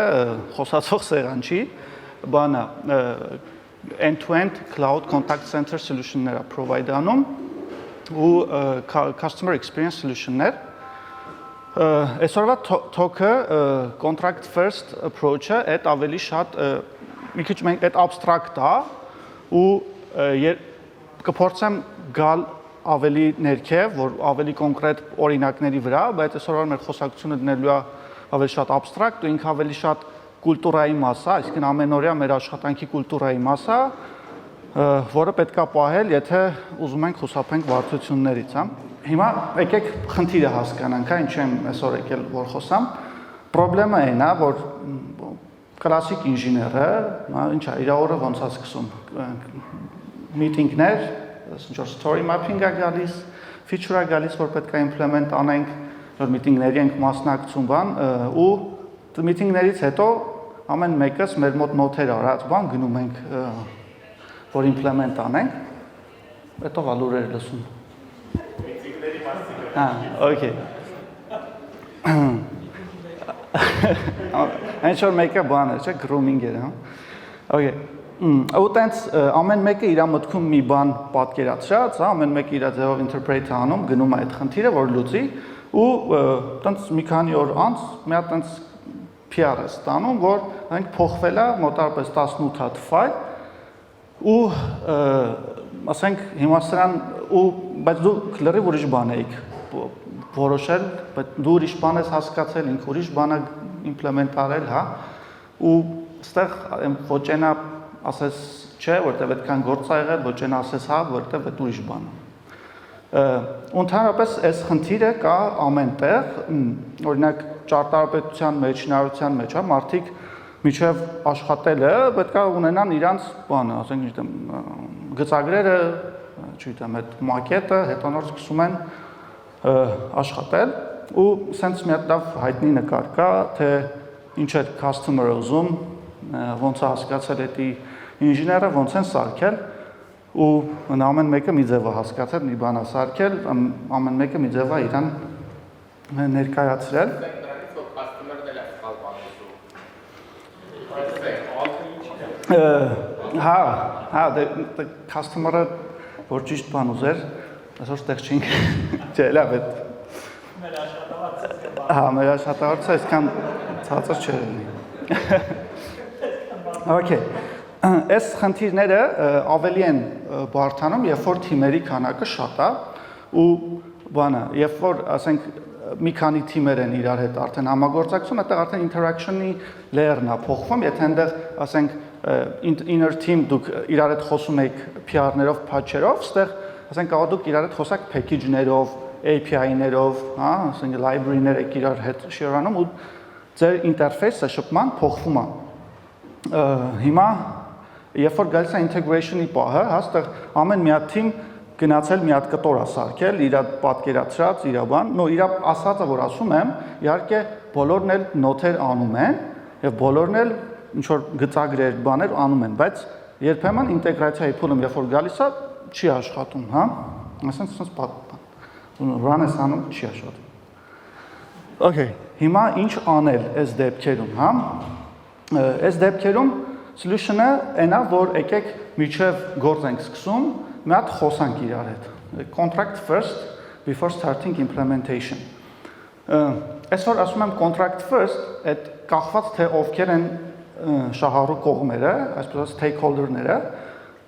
խոսացող սեղան չի, բանը end-to-end cloud contact center solution-ները provide անում, ու customer experience solution-ներ։ Այսօրվա talk-ը contract first approach-ը այդ ավելի շատ մի քիչ մենք այդ abstract է ու կփորձեմ գալ ավելի ներքև, որ ավելի կոնկրետ օրինակների վրա, բայց այսօրվա մեր խոսակցությունը դնելու է ավելի շատ abstract ու ինքը ավելի շատ կուլտուրայի մաս է, այսինքն ամենօրյա մեր աշխատանքի կուլտուրայի մաս է, որը պետք է պահել, եթե ուզում ենք խուսափենք վարդություններից, հա։ Հիմա եկեք խնդիրը հասկանանք, ինչ եմ այսօր եկել որ խոսամ։ Պրոբլեմը այն է, որ կլասիկ ինժեները, ինչ է, իր օրը ոնց է սկսում։ Միտինգներ, ինչ որ story mapping-ը գալիս, feature-ը գալիս, որ պետք է implement անենք, որ միտինգների ենք մասնակցում բան, ու միտինգներից հետո ամեն մեկս մեր մոտ նոթեր արած բան գնում ենք, որ implement անենք, հետո վալուրեր լսում։ Okay. Այն որ մեկը բան է, չէ, grooming էր, հա։ Okay. Ու տենց ամեն մեկը իր մտքում մի բան պատկերացրած, հա, ամեն մեկը իր ձևով interpret-ը անում, գնում է այդ խնդիրը, որ լուծի, ու տենց մի քանի օր անց մի հատ տենց PR-ը ստանում, որ մենք փոխվել է մոտավորապես 18 հատ ֆայլ, ու ասենք հիմա սրան բայց դու լրիվ ուրիշ բան էիք որոշել, բայց դու ուրիշ բան ես հասկացել, ինք ուրիշ բան է implement արել, հա, ու ստեղ ոչ այնա ասես չէ, որտեղ այդքան գործ ա եղել, ոչ այնա ասես հա, որտեղ այդ ուրիշ բան է։ Ընդհանրապես այս խնդիրը կա ամեն տեղ, օրինակ ճարտարապետության մեջ, շինարարության մեջ, հա, մարդիկ միջև աշխատելը պետք է ունենան իրանց բանը, ասենք գիտեմ, գծագրերը, չգիտեմ, այդ մակետը, հետո նոր սկսում են աշխատել ու սենց մի հատ լավ հայտնի նկար կա, թե ինչ է customer-ը ուզում, ոնց է հասկացել էդի ինժեները, ոնց են սարքել ու ամեն մեկը մի ձև է հասկացել, մի բան է սարքել, ամեն մեկը մի ձև է իրան ներկայացրել։ Հա, դե customer-ը որ ճիշտ բան ուզեր, այսօր ստեղ չենք, չէ, լավ է։ Մեր աշխատավարձը այսքան ցածր չէ լինի։ Okay, այս խնդիրները ավելի են բարդանում, երբ որ թիմերի քանակը շատ է, ու բանը, երբ որ, ասենք, մի քանի թիմեր են իրար հետ արդեն համագործակցում, այդտեղ արդեն interaction-ի layer-ն է փոխվում, եթե այնտեղ, ասենք, inner team դուք իրար հետ խոսում եք PR-ներով, patch-երով, ստեղ ասենք կարող դուք իրար հետ խոսակ package-ներով, API-ներով, հա, ասենք library-ներ եք իրար հետ share-անում ու ձեր ինտերֆեյսը շփման փոխվում է։ Հիմա երբ որ գալիս է integration-ի պահը, հա, ստեղ ամեն մի հատ թիմ գնացել մի հատ կտոր է սարքել, իր պատկերացրած, իր բան, նո իր ասածը որ ասում եմ, իհարկե բոլորն էլ նոթեր անում են եւ բոլորն էլ ինչ որ գծագրեր, բաներ անում են, բայց երբեմն ինտեգրացիայի փուլում երբ որ գալիս է, չի աշխատում, հա։ Ասենք run ես անում, չի աշխատում։ Okay, հիմա ինչ անել այս դեպքերում, հա։ Այս դեպքերում solution-ը այնա, որ եկեք միջև գործ ենք սկսում, մի հատ խոսանք իրար հետ։ Contract first before starting implementation։ Այսօր ասում եմ contract first, այդ կախված թե ովքեր են շահառու կողմերը, այսպես stakeholder-ները,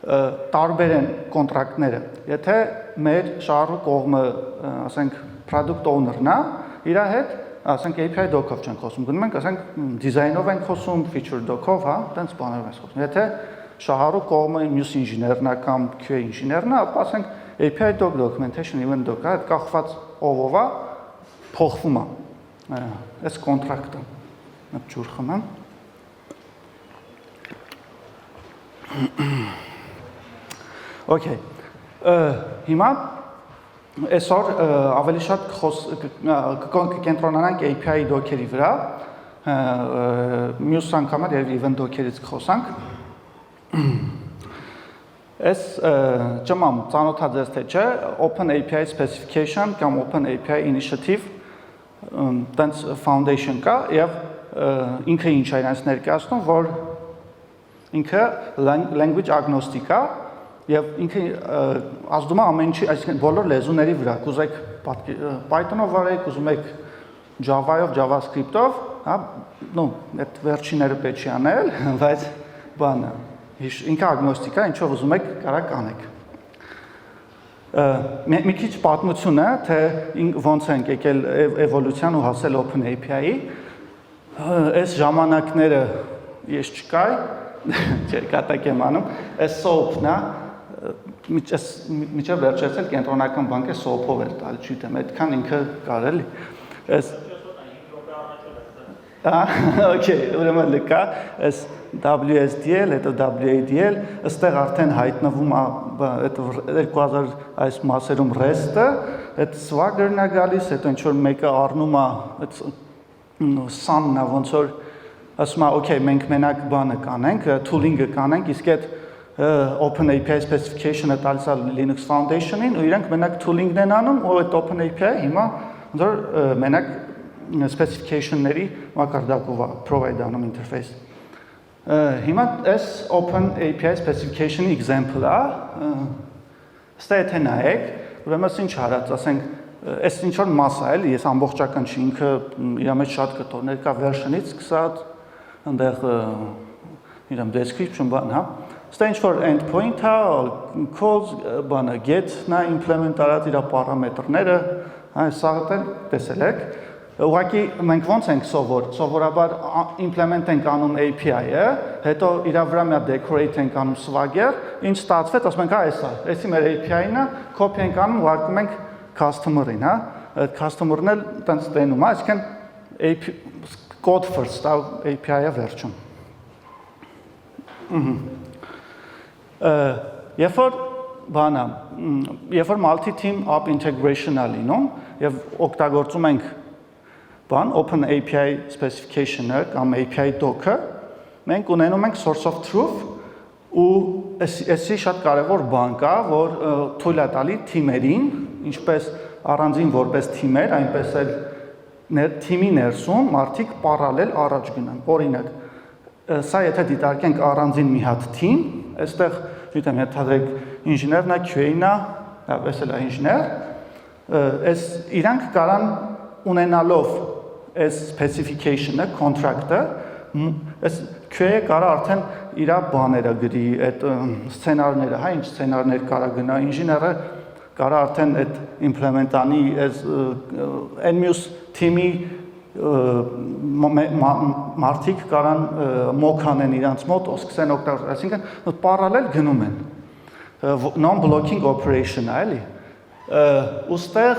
տարբեր են կոնտրակտները։ Եթե մեր շահառու կողմը, ասենք, product owner-ն է, իր հետ, ասենք API doc-ով չենք խոսում, գնում ենք, ասենք, design-ով ենք խոսում, feature doc-ով, հա, տենց բաներով ենք խոսում։ Եթե շահառու կողմը մյուս ինժեներն է կամ QA ինժեներն է, ապա ասենք API doc, documentation, event doc-ը, այդ կախված ով է, փոխվում է։ Այս կոնտրակտը։ Այդ ջուր խմեմ։ Okay, հիմա այսօր ավելի շատ կկենտրոնանանք API doc-երի վրա, մյուս անգամ էլ event doc-երից կխոսանք։ Այս ճմամ ծանոթաձեզ թե չէ, Open API Specification կամ Open API Initiative տենց foundation կա եւ ինքը ինչ է իրենց ներկայացնում, որ ինքը language agnostic է եւ ինքը ազդում է ամեն ինչի, այսինքն բոլոր լեզուների վրա, կուզեք Python-ով վարեք, ուզում եք Java-ով, JavaScript-ով, հա, նո, այդ վերջինները պետք չի անել, բայց բանը, ինքը agnostic է, ինչով ուզում եք կարա կանեք։ Մի քիչ պատմություն է, թե ոնց ենք եկել էվոլյուցիան ու հասել Open API-ի։ Այս ժամանակները ես չկայի, չէ, կատակ եմ անում, այս SOAP-ն է, միջև վերջերցել կենտրոնական բանկը սոփով էր տալ, չգիտեմ, այդքան ինքը կարելի։ Այս Okay, ուրեմն լկա, այս WSDL, հետո WADL, այստեղ արդեն հայտնվում է այդ 2000 այս մասերում REST-ը, այդ Swagger-ն է գալիս, հետո ինչ որ մեկը առնում է այդ Sun-ն է, ոնց որ ասում է, okay, մենք մենակ բանը կանենք, tooling-ը կանենք, իսկ այդ Open API specification-ը տալիս է Linux Foundation-ին, ու իրենք մենակ tooling-ն են անում, ու այդ Open API հիմա ոնց որ մենակ specification-ների մակարդակով է provide անում interface։ Հիմա այս Open API specification-ի example-ը, ստե եթե նայեք, ուրեմն ինչ արած, ասենք, այս ինչ որ մասա էլի, ես ամբողջական չի, ինքը իր մեջ շատ կտորներ կա version-ից սկսած, այնտեղ իրեմ description բան, հա։ Ստե ինչ որ endpoint-ը, calls, բանը get-ն է implement արած իր պարամետրները, հա, սաղ էլ տեսել եք։ Ուղղակի մենք ոնց ենք սովորաբար implement ենք անում API-ը, հետո իր վրա մի decorate ենք անում Swagger, ինչ ստացվեց, ասում ենք, հա, էսի մեր API-ն է, copy ենք անում, ուղարկում ենք customer-ին, հա, այդ customer-ն էլ տենց տենում է, այսինքն code first, API-ը վերջում։ Երբ որ բանա, երբ որ multi-team app integration-ը լինում եւ օգտագործում ենք բան Open API specification-ը կամ API doc-ը, մենք ունենում ենք source of truth ու էսի շատ կարևոր բան կա, որ թույլ է տալի թիմերին, ինչպես առանձին որպես թիմեր, այնպես էլ թիմի ներսում մարդիկ պարալել առաջ գնան։ Օրինակ, սա եթե դիտարկենք առանձին մի հատ թիմ, այստեղ գիտեմ, եթե ինժեներն է, QA-ն է, այս էլ է ինժեներ, այս իրանք կարան ունենալով այս specification-ը, contract-ը, այս QA-ը կարա արդեն իր բաները գրի, այդ սցենարները, հա, ինչ սցենարներ կարա գնա, ինժեները կարա արդեն այդ implement-անի այն մյուս թիմի մարդիկ կարան մոքանեն իրանց մոտ, սկսեն օգտագործել, այսինքն պարալել գնում են, non-blocking operation-ը, էլի, ուստեղ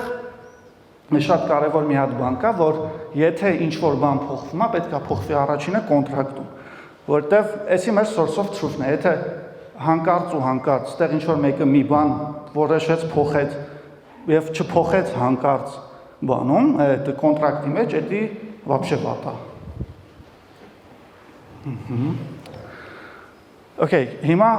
շատ կարևոր մի հատ բան կա, որ եթե ինչ-որ բան փոխվում է, պետք է փոխվի առաջինը կոնտրակտում, որտեվ էսի մեր source of truth-ն է, եթե հանկարծ ու հանկարծ, ստեղ ինչ-որ մեկը մի բան որոշեց փոխեց եւ չփոխեց հանկարծ բանում, այդ կոնտրակտի մեջ, դա вообще վատ է։ Okay, հիմա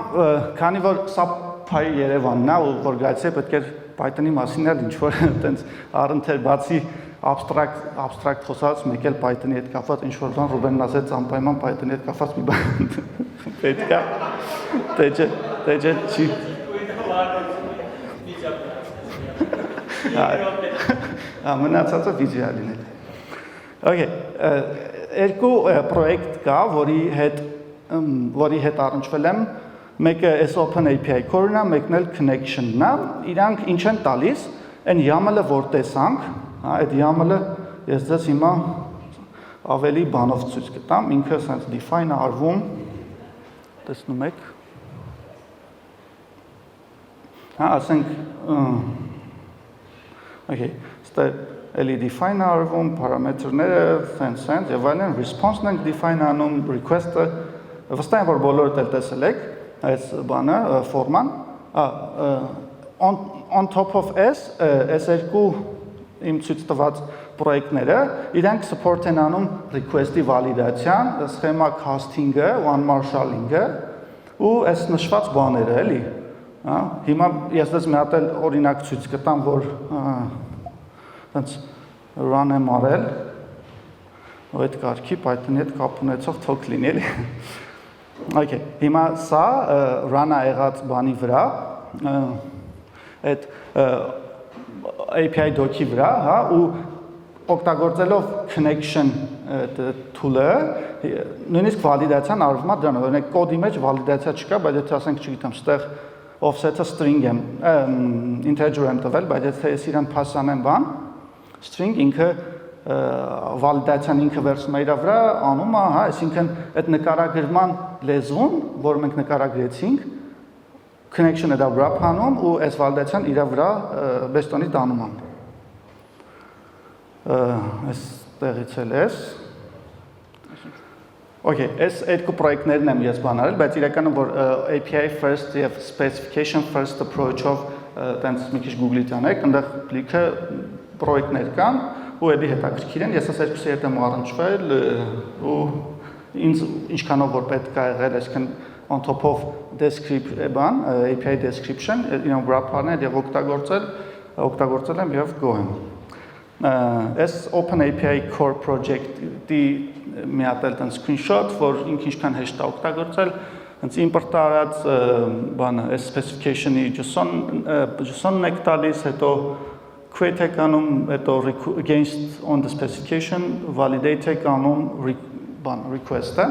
քանի որ սա PYerevan-ն է, որ գայցե պետք է Python-ի մասին էլ ինչ-որ այտենց առընթեր բացի abstract խոսած, մեկ էլ Python-ի հետ կապված ինչ-որ բան Ռուբենն ասեց անպայման Python-ի հետ կապված մի բան պետք է, դե չի։ Մնացածը վիդեո լինել։ Okay, երկու պրոյեկտ կա, որի հետ առնչվել եմ, մեկը այս Open API core-ն է, մեկն էլ connection-ն է, իրանք ինչ են տալիս, այն YAML-ը որ տեսանք, այդ YAML-ը ես ձեզ հիմա ավելի բանով ցույց կտամ, ինքը sense define արվում, տեսնում եք։ Հա, ասենք Okay, ստե էլի define արվում, պարամետրները, sense եւ այլն, response-ն ենք define անում, request-ը, վստահ եմ որ բոլորդ էլ տեսել եք այս բանը, ֆորման, on top of այս երկու իմ ցույց տված պրոյեկտները, իրանք support են անում request-ի validation, schema casting-ը, one marshalling-ը ու այս նշված բաները, էլի։ Հիմա ես դες մի հատ էլ օրինակ ցույց կտամ, որ այդպես run եմ արել, ու այդ կարգի Python-ի հետ կապ ունեցող թոք լինի, էլի։ Okay, հիմա սա run-ը եղած բանի վրա, այդ API doc-ի վրա, հա, ու օգտագործելով connection tool-ը, նույնիսկ validation արվում է դրանով, օրինակ կոդի մեջ validation չկա, բայց եթե ասենք, չգիտեմ, ստեղ offset-ը string եմ, integer եմ տվել, բայց եթե ես իրան pass անեմ բան, string ինքը validation ինքը վերցում է իր վրա, անում է, հա, այսինքն այդ նկարագրման լեզուն, որ մենք նկարագրեցինք, connection-ը դա վրա փանում ու այս validation-ը իր վրա best-on-ից դանում եմ։ Այս տեղից էլ էս։ Okay, այս երկու պրոյեկտներն եմ ես բանարել, բայց իրականում որ API first եւ specification first approach-ով տենց մի քիչ Google-ից անեք, այնտեղ լիքը պրոյեկտներ կան ու էլի հետաքրքիր են։ Ես այս երկուսի հետ եմ առնչվել ու ինձ ինչքանով որ պետք է եղել, այսինքն on top of API description, իրան վրա փարնել եւ օգտագործել եմ եւ go եմ։ Այս Open API Core Project-ի մի հատ էլ տենց screenshot, որ ինքը ինչքան հեշտ է օգտագործել, հենց import արած բանը, այս specification-ի JSON-ն եք տալիս, հետո create եք անում, հետո against on the specification, validate եք անում request-ը։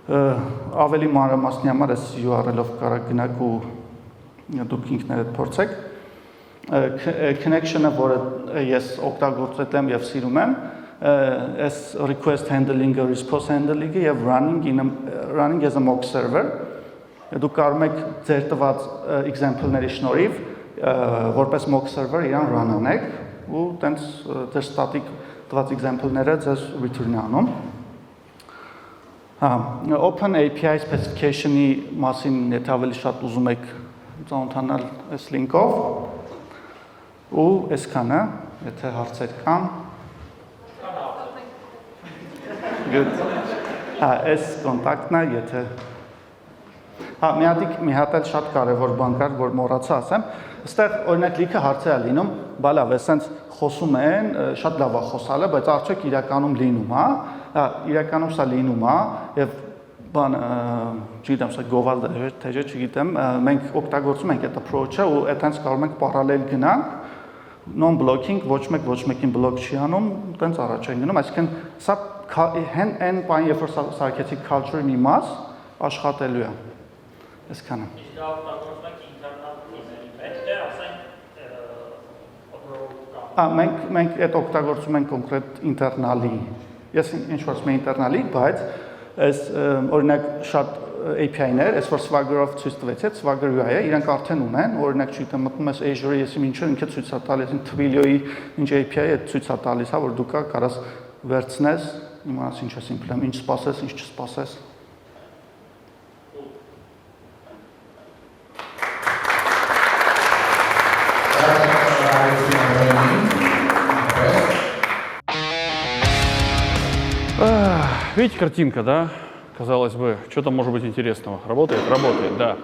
Ավելի մանրամասնի համար այս URL-ով կարող գնաք ու դուք ինքներդ փորձեք։ Connection-ը, որը ես օգտագործել եմ եւ սիրում եմ, as request handling-ը, response handling-ը եւ running as a mock server։ Դուք կարող եք ձեր տված example-ների շնորհիվ որպես mock server իրան run անեք ու տենց ձեր static տված example-ները ձեզ return անում։ Open API specification-ի մասին եթե ավելի շատ ուզում եք ծանոթանալ այս link-ով ու այսքանը, եթե հարցեր կան։ Good. Այս կոնտակտն է, եթե մի հատ էլ շատ կարևոր բան կար, որ մոռացա ասեմ։ Այստեղ օրինակ լիքը հարցեր է լինում, բա լավ, այսպես խոսում են, շատ լավ է խոսալը, բայց արդյոք իրականում լինում է, իրականում սա լինում է եւ բան, չգիտեմ, սա գովալ թե չէ, չգիտեմ, մենք օգտագործում ենք այդ approach-ը ու այդտենց կարող ենք parallel գնանք, non-blocking, ոչ մեկին block չի անում, այդտենց առաջ են գնում, այսինքն սա հեն բան երբ որ սարքեցի culture-ի մի մաս աշխատելու է։ Այսքանը։ Իսկ դա օգտագործում եք internal team-երի մեջ, թե ասենք մենք այդ օգտագործում ենք կոնկրետ ինտերնալի։ Ես ինչ-որ ասում եմ ինտերնալի, բայց այս օրինակ շատ API-ներ, այս որ Swagger-ով ցույց տվեց, այդ Swagger UI-ը իրանք արդեն ունեն, օրինակ չգիտեմ, մտնում ես Azure-ի, եսի ինչը ինքը ցույց է տալիս, Twilio-ի ինչ API-ը ցույց է տալիս, հա, որ դու կարաս վերցնես, իմանաս ինչ ես implement, ինչ սպասես, ինչ չսպասես։ Видите, картинка, да? Казалось бы, что там может быть интересного? Работает? Работает, да.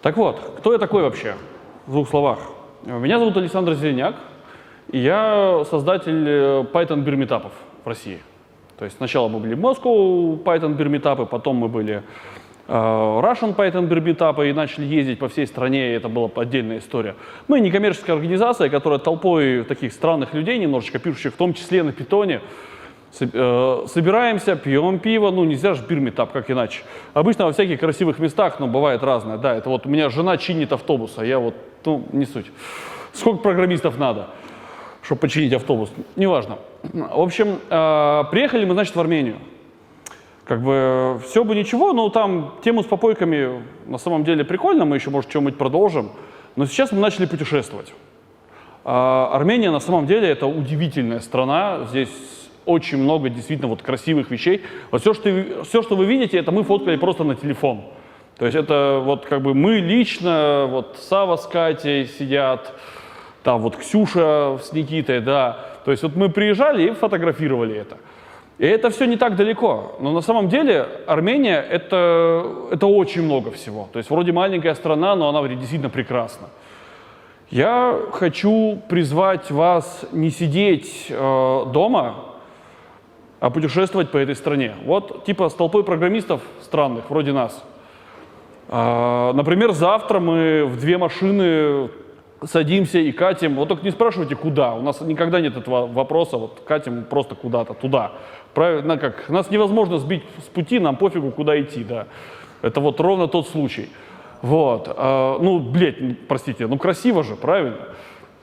Так вот, кто я такой вообще? В двух словах. Меня зовут Александр Зеленяк, и я создатель Python Beer Meetup'ов в России. То есть сначала мы были в Москву Python Beer Meetup'ы, потом мы были Russian Python Beer Meetup'ы и начали ездить по всей стране, и это была отдельная история. Мы некоммерческая организация, которая толпой таких странных людей, немножечко пишущих, в том числе на питоне, собираемся, пьем пиво, ну нельзя же бир-митап, как иначе. Обычно во всяких красивых местах, но бывает разное. Да, это вот у меня жена чинит автобус, а я вот, ну, не суть. Сколько программистов надо, чтобы починить автобус? Неважно. В общем, приехали мы, значит, в Армению. Как бы все бы ничего, но там тему с попойками на самом деле прикольно, мы еще, может, что-нибудь продолжим. Но сейчас мы начали путешествовать. Армения на самом деле это удивительная страна, здесь очень много действительно вот красивых вещей. Вот все, что вы видите, это мы фоткали просто на телефон. То есть это вот как бы мы лично, вот Сава с Катей сидят, там вот Ксюша с Никитой, да. То есть вот мы приезжали и фотографировали это. И это все не так далеко. Но на самом деле Армения это очень много всего. То есть вроде маленькая страна, но она действительно прекрасна. Я хочу призвать вас не сидеть дома, а путешествовать по этой стране. Вот типа с толпой программистов странных, вроде нас. Например, завтра мы в 2 машины садимся и катим. Вот только не спрашивайте, куда. У нас никогда нет этого вопроса. Вот катим просто куда-то, туда. Правильно, как? Нас невозможно сбить с пути, нам пофигу, куда идти, да. Это вот ровно тот случай. Вот. Ну, блядь, простите, ну красиво же, правильно?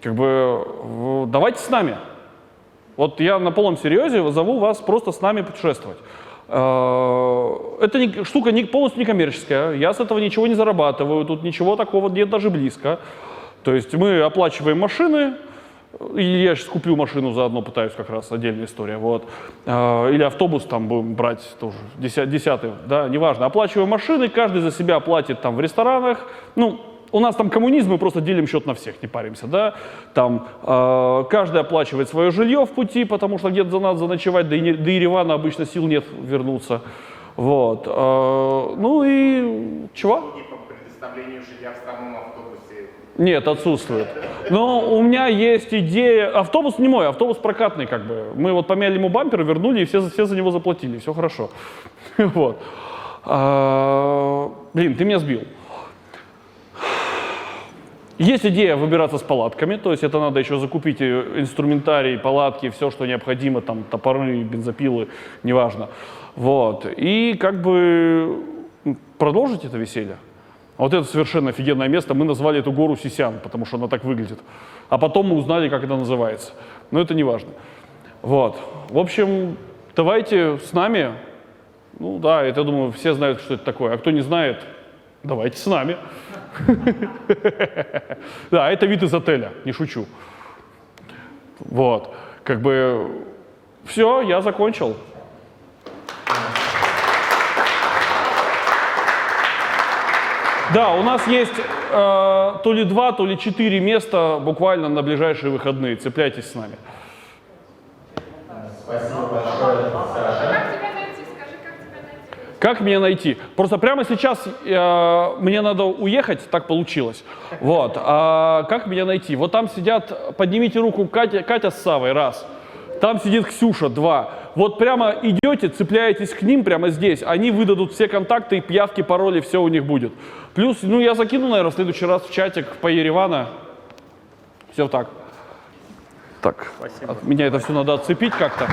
Как бы давайте с нами. Вот я на полном серьезе зову вас просто с нами путешествовать. Эта штука полностью некоммерческая, я с этого ничего не зарабатываю, тут ничего такого нет даже близко. То есть мы оплачиваем машины, и я сейчас куплю машину заодно, пытаюсь как раз, отдельная история, вот. Или автобус там будем брать тоже, 10-й, да, неважно. Оплачиваем машины, каждый за себя платит там в ресторанах, ну, у нас там коммунизм, мы просто делим счет на всех, не паримся, да. Там каждый оплачивает свое жилье в пути, потому что где-то надо заночевать, до Еревана обычно сил нет вернуться. Вот. Ну и чего? По предоставлению жилья в самом автобусе. Нет, отсутствует. Но у меня есть идея. Автобус не мой, автобус прокатный, как бы. Мы вот помяли ему бампер, вернули, и все за него заплатили. Все хорошо. Вот. Блин, ты меня сбил. Есть идея выбираться с палатками, то есть это надо еще закупить инструментарий, палатки, все, что необходимо, там топоры, бензопилы, неважно. Вот. И как бы продолжить это веселье. Вот это совершенно офигенное место. Мы назвали эту гору Сисян, потому что она так выглядит. А потом мы узнали, как это называется. Но это не важно. Вот. В общем, давайте с нами. Ну да, это, думаю, все знают, что это такое. А кто не знает, давайте с нами. Да, это вид из отеля, не шучу. Вот. Как бы все, я закончил. Да, у нас есть то ли 2, то ли 4 места буквально на ближайшие выходные. Цепляйтесь с нами. Спасибо большое, Саша. Как меня найти? Просто прямо сейчас мне надо уехать, так получилось. Вот. А как меня найти? Вот там сидят, поднимите руку, Катя с Савой, раз. Там сидит Ксюша, 2. Вот прямо идете, цепляетесь к ним прямо здесь, они выдадут все контакты, явки, пароли, все у них будет. Плюс, ну я закину, наверное, в следующий раз в чатик PYerevan. Все так. Так, от меня это все надо отцепить как-то.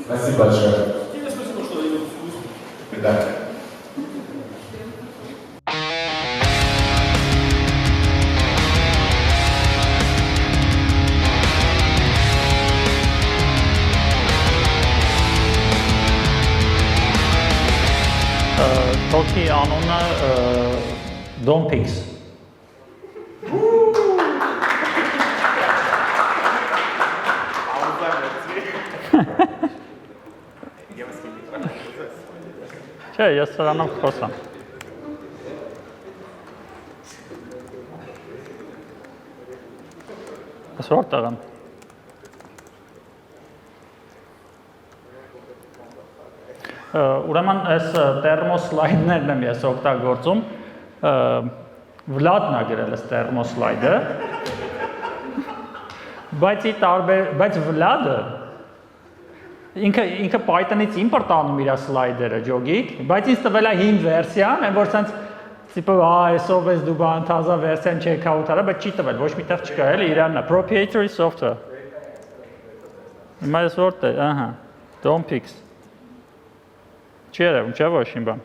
Спасибо большое. Тебе спасибо, что даешь вкус. Да. Թոքի անունը Dompix։ Չէ, ես սրանով խոսամ։ Ես որտեղ եմ։ Ուրեմն այս տերմոսլայդներն եմ ես օգտագործում, Վլադն է գրել այս տերմոսլայդը, բայց Վլադը ինքը Python-ից import անում իր սլայդերը, ջոգիկ, բայց ինձ տվել է հին վերսիան, այն որ սենց տիպը այսով ես դու բան թազա վերսիան չեք աուտարա, բայց չի տվել, ոչ միտեղ չկա, էլի իրանն է, proprietary software։ Հիմա ես որտե, ահա, Dompix։ Չի երևում, չէ՞ ոչ իմ բան։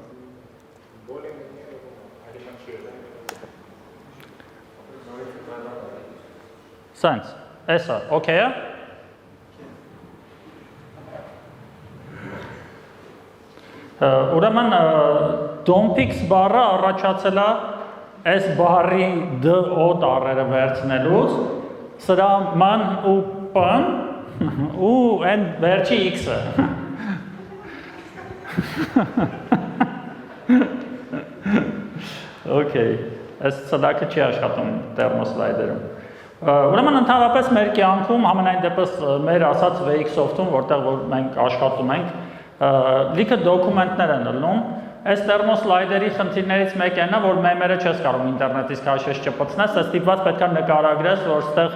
Սենց, էսա, օքեյ է։ Ուրեմն Dompix բառը առաջացել է այս բառի D-O տառերը վերցնելուց, սրա ման ու P-ն ու այն վերջի X-ը։ Okay, այս սլակը չի աշխատում տերմոսլայդերում։ Ուրեմն ընդհանրապես մեր կյանքում համենայն դեպս մեր ասած VX-ով-ում, որտեղ որ մենք աշխատում ենք, լիքը դոկումենտներ են ըլնում, այս տերմոսլայդերի խնդիրներից մեկն է, որ մեմերը չես կարող ինտերնետից քաշես չպցնես, այս տիպված պետք է նկարագրես, որ ստեղ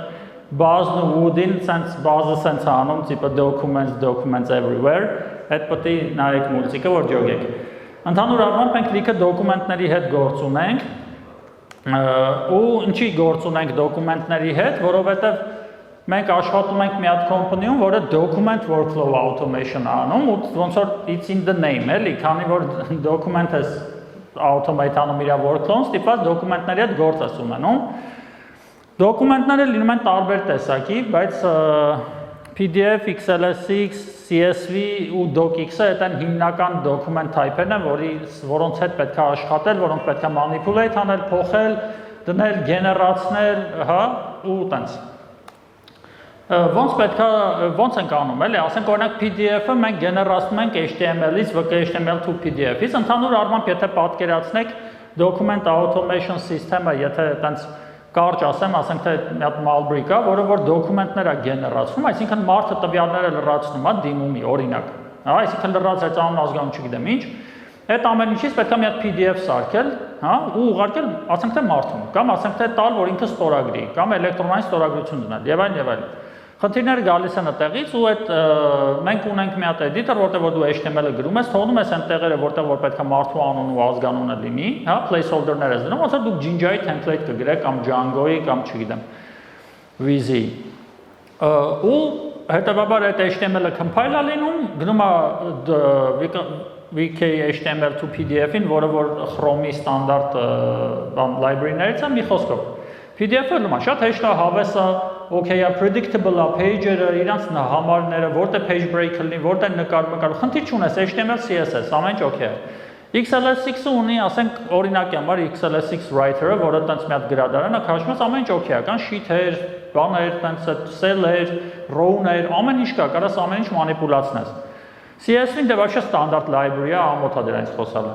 բազն ու wood-ին բազը սենց անում, տիպը documents everywhere, այդ պետք է նայեք մուլտիկը, որ ջոգեք։ Ընդհանուր առմամբ մենք լիքը դոկումենտների հետ գործ ունենք, ու ինչի գործ ունենք դոկումենտների հետ, որովհետև մենք աշխատում ենք մի հատ company-ում, որը document workflow automation անում, ու ոնց որ it's in the name, էլի, քանի որ document-ը automate անում իր workflow-ն, ստիպված դոկումենտների հետ գործ ես ունենում։ Դոկումենտները լինում են տարբեր տեսակի, բայց PDF, XLSX, CSV ու DocX-ը այդ են հիմնական document type-երն են, որոնց հետ պետք է աշխատել, որոնք պետք է manipulate անել, փոխել, դնել, գեներացնել, հա, ու տենց։ Ոնց ենք անում, էլի, ասենք օրինակ PDF-ը մենք գեներացնում ենք HTML-ից, HTML to PDF-ից, ընդհանուր առմամբ եթե պատկերացնեք document automation system-ը, եթե տենց կարճ ասենք թե մի հատ Malbrick է, որը որ դոկումենտներ է գեներացնում, այսինքն մարդը տվյալները լրացնում է դիմումի, օրինակ, հա, այսինքն լրացել ծանոթ ազգանուն չգիտեմ ինչ, այդ ամեն ինչից պետք է մի հատ PDF սարքել, հա, ու ուղարկել, ասենք թե մարդուն, կամ ասենք թե տալ, որ ինքը ստորագրի, կամ էլեկտրոնային ստորագրություն դնել, եւ այլն։ Խնդիրները գալիս են այդտեղից ու այդ մենք ունենք մի հատ editor, որտեղ որ դու HTML-ը գրում ես, թողնում ես այն տեղերը, որտեղ որ պետք է մարդու անուն ու ազգանունը լինի, հա, placeholder-ներ ես դնում, ոնց որ դու Jinja-ի template կգրեք կամ Django-ի կամ չգիտեմ, Wiz-ի։ Ու հետեւաբար այդ HTML-ը compile-ա լինում, գնում է VK-HTML to PDF-ին, որը որ Chrome-ի ստանդարտ library-ներից է, մի խոսքով։ PDF-ը լում է շատ հեշտ է, հավես է, okay, predictable է, page-երը, իրանց համարները, որտեղ page break-ը լինի, որտեղ նկարում, խնդիր չունես, HTML, CSS, ամեն ինչ okay է։ XLSX-ը ունի, ասենք, օրինակի համար XLSX writer-ը, որը տենց մի հատ գրադարան է, քաշում ես, ամեն ինչ okay է, կան sheet-եր, բաներ, տենց cell-եր, row-ներ, ամեն ինչ կա, կարաս ամեն ինչ մանիպուլացնես։ CSV-ն դե вообще ստանդարտ library-ը, ամոթ է դրանից խոսալը։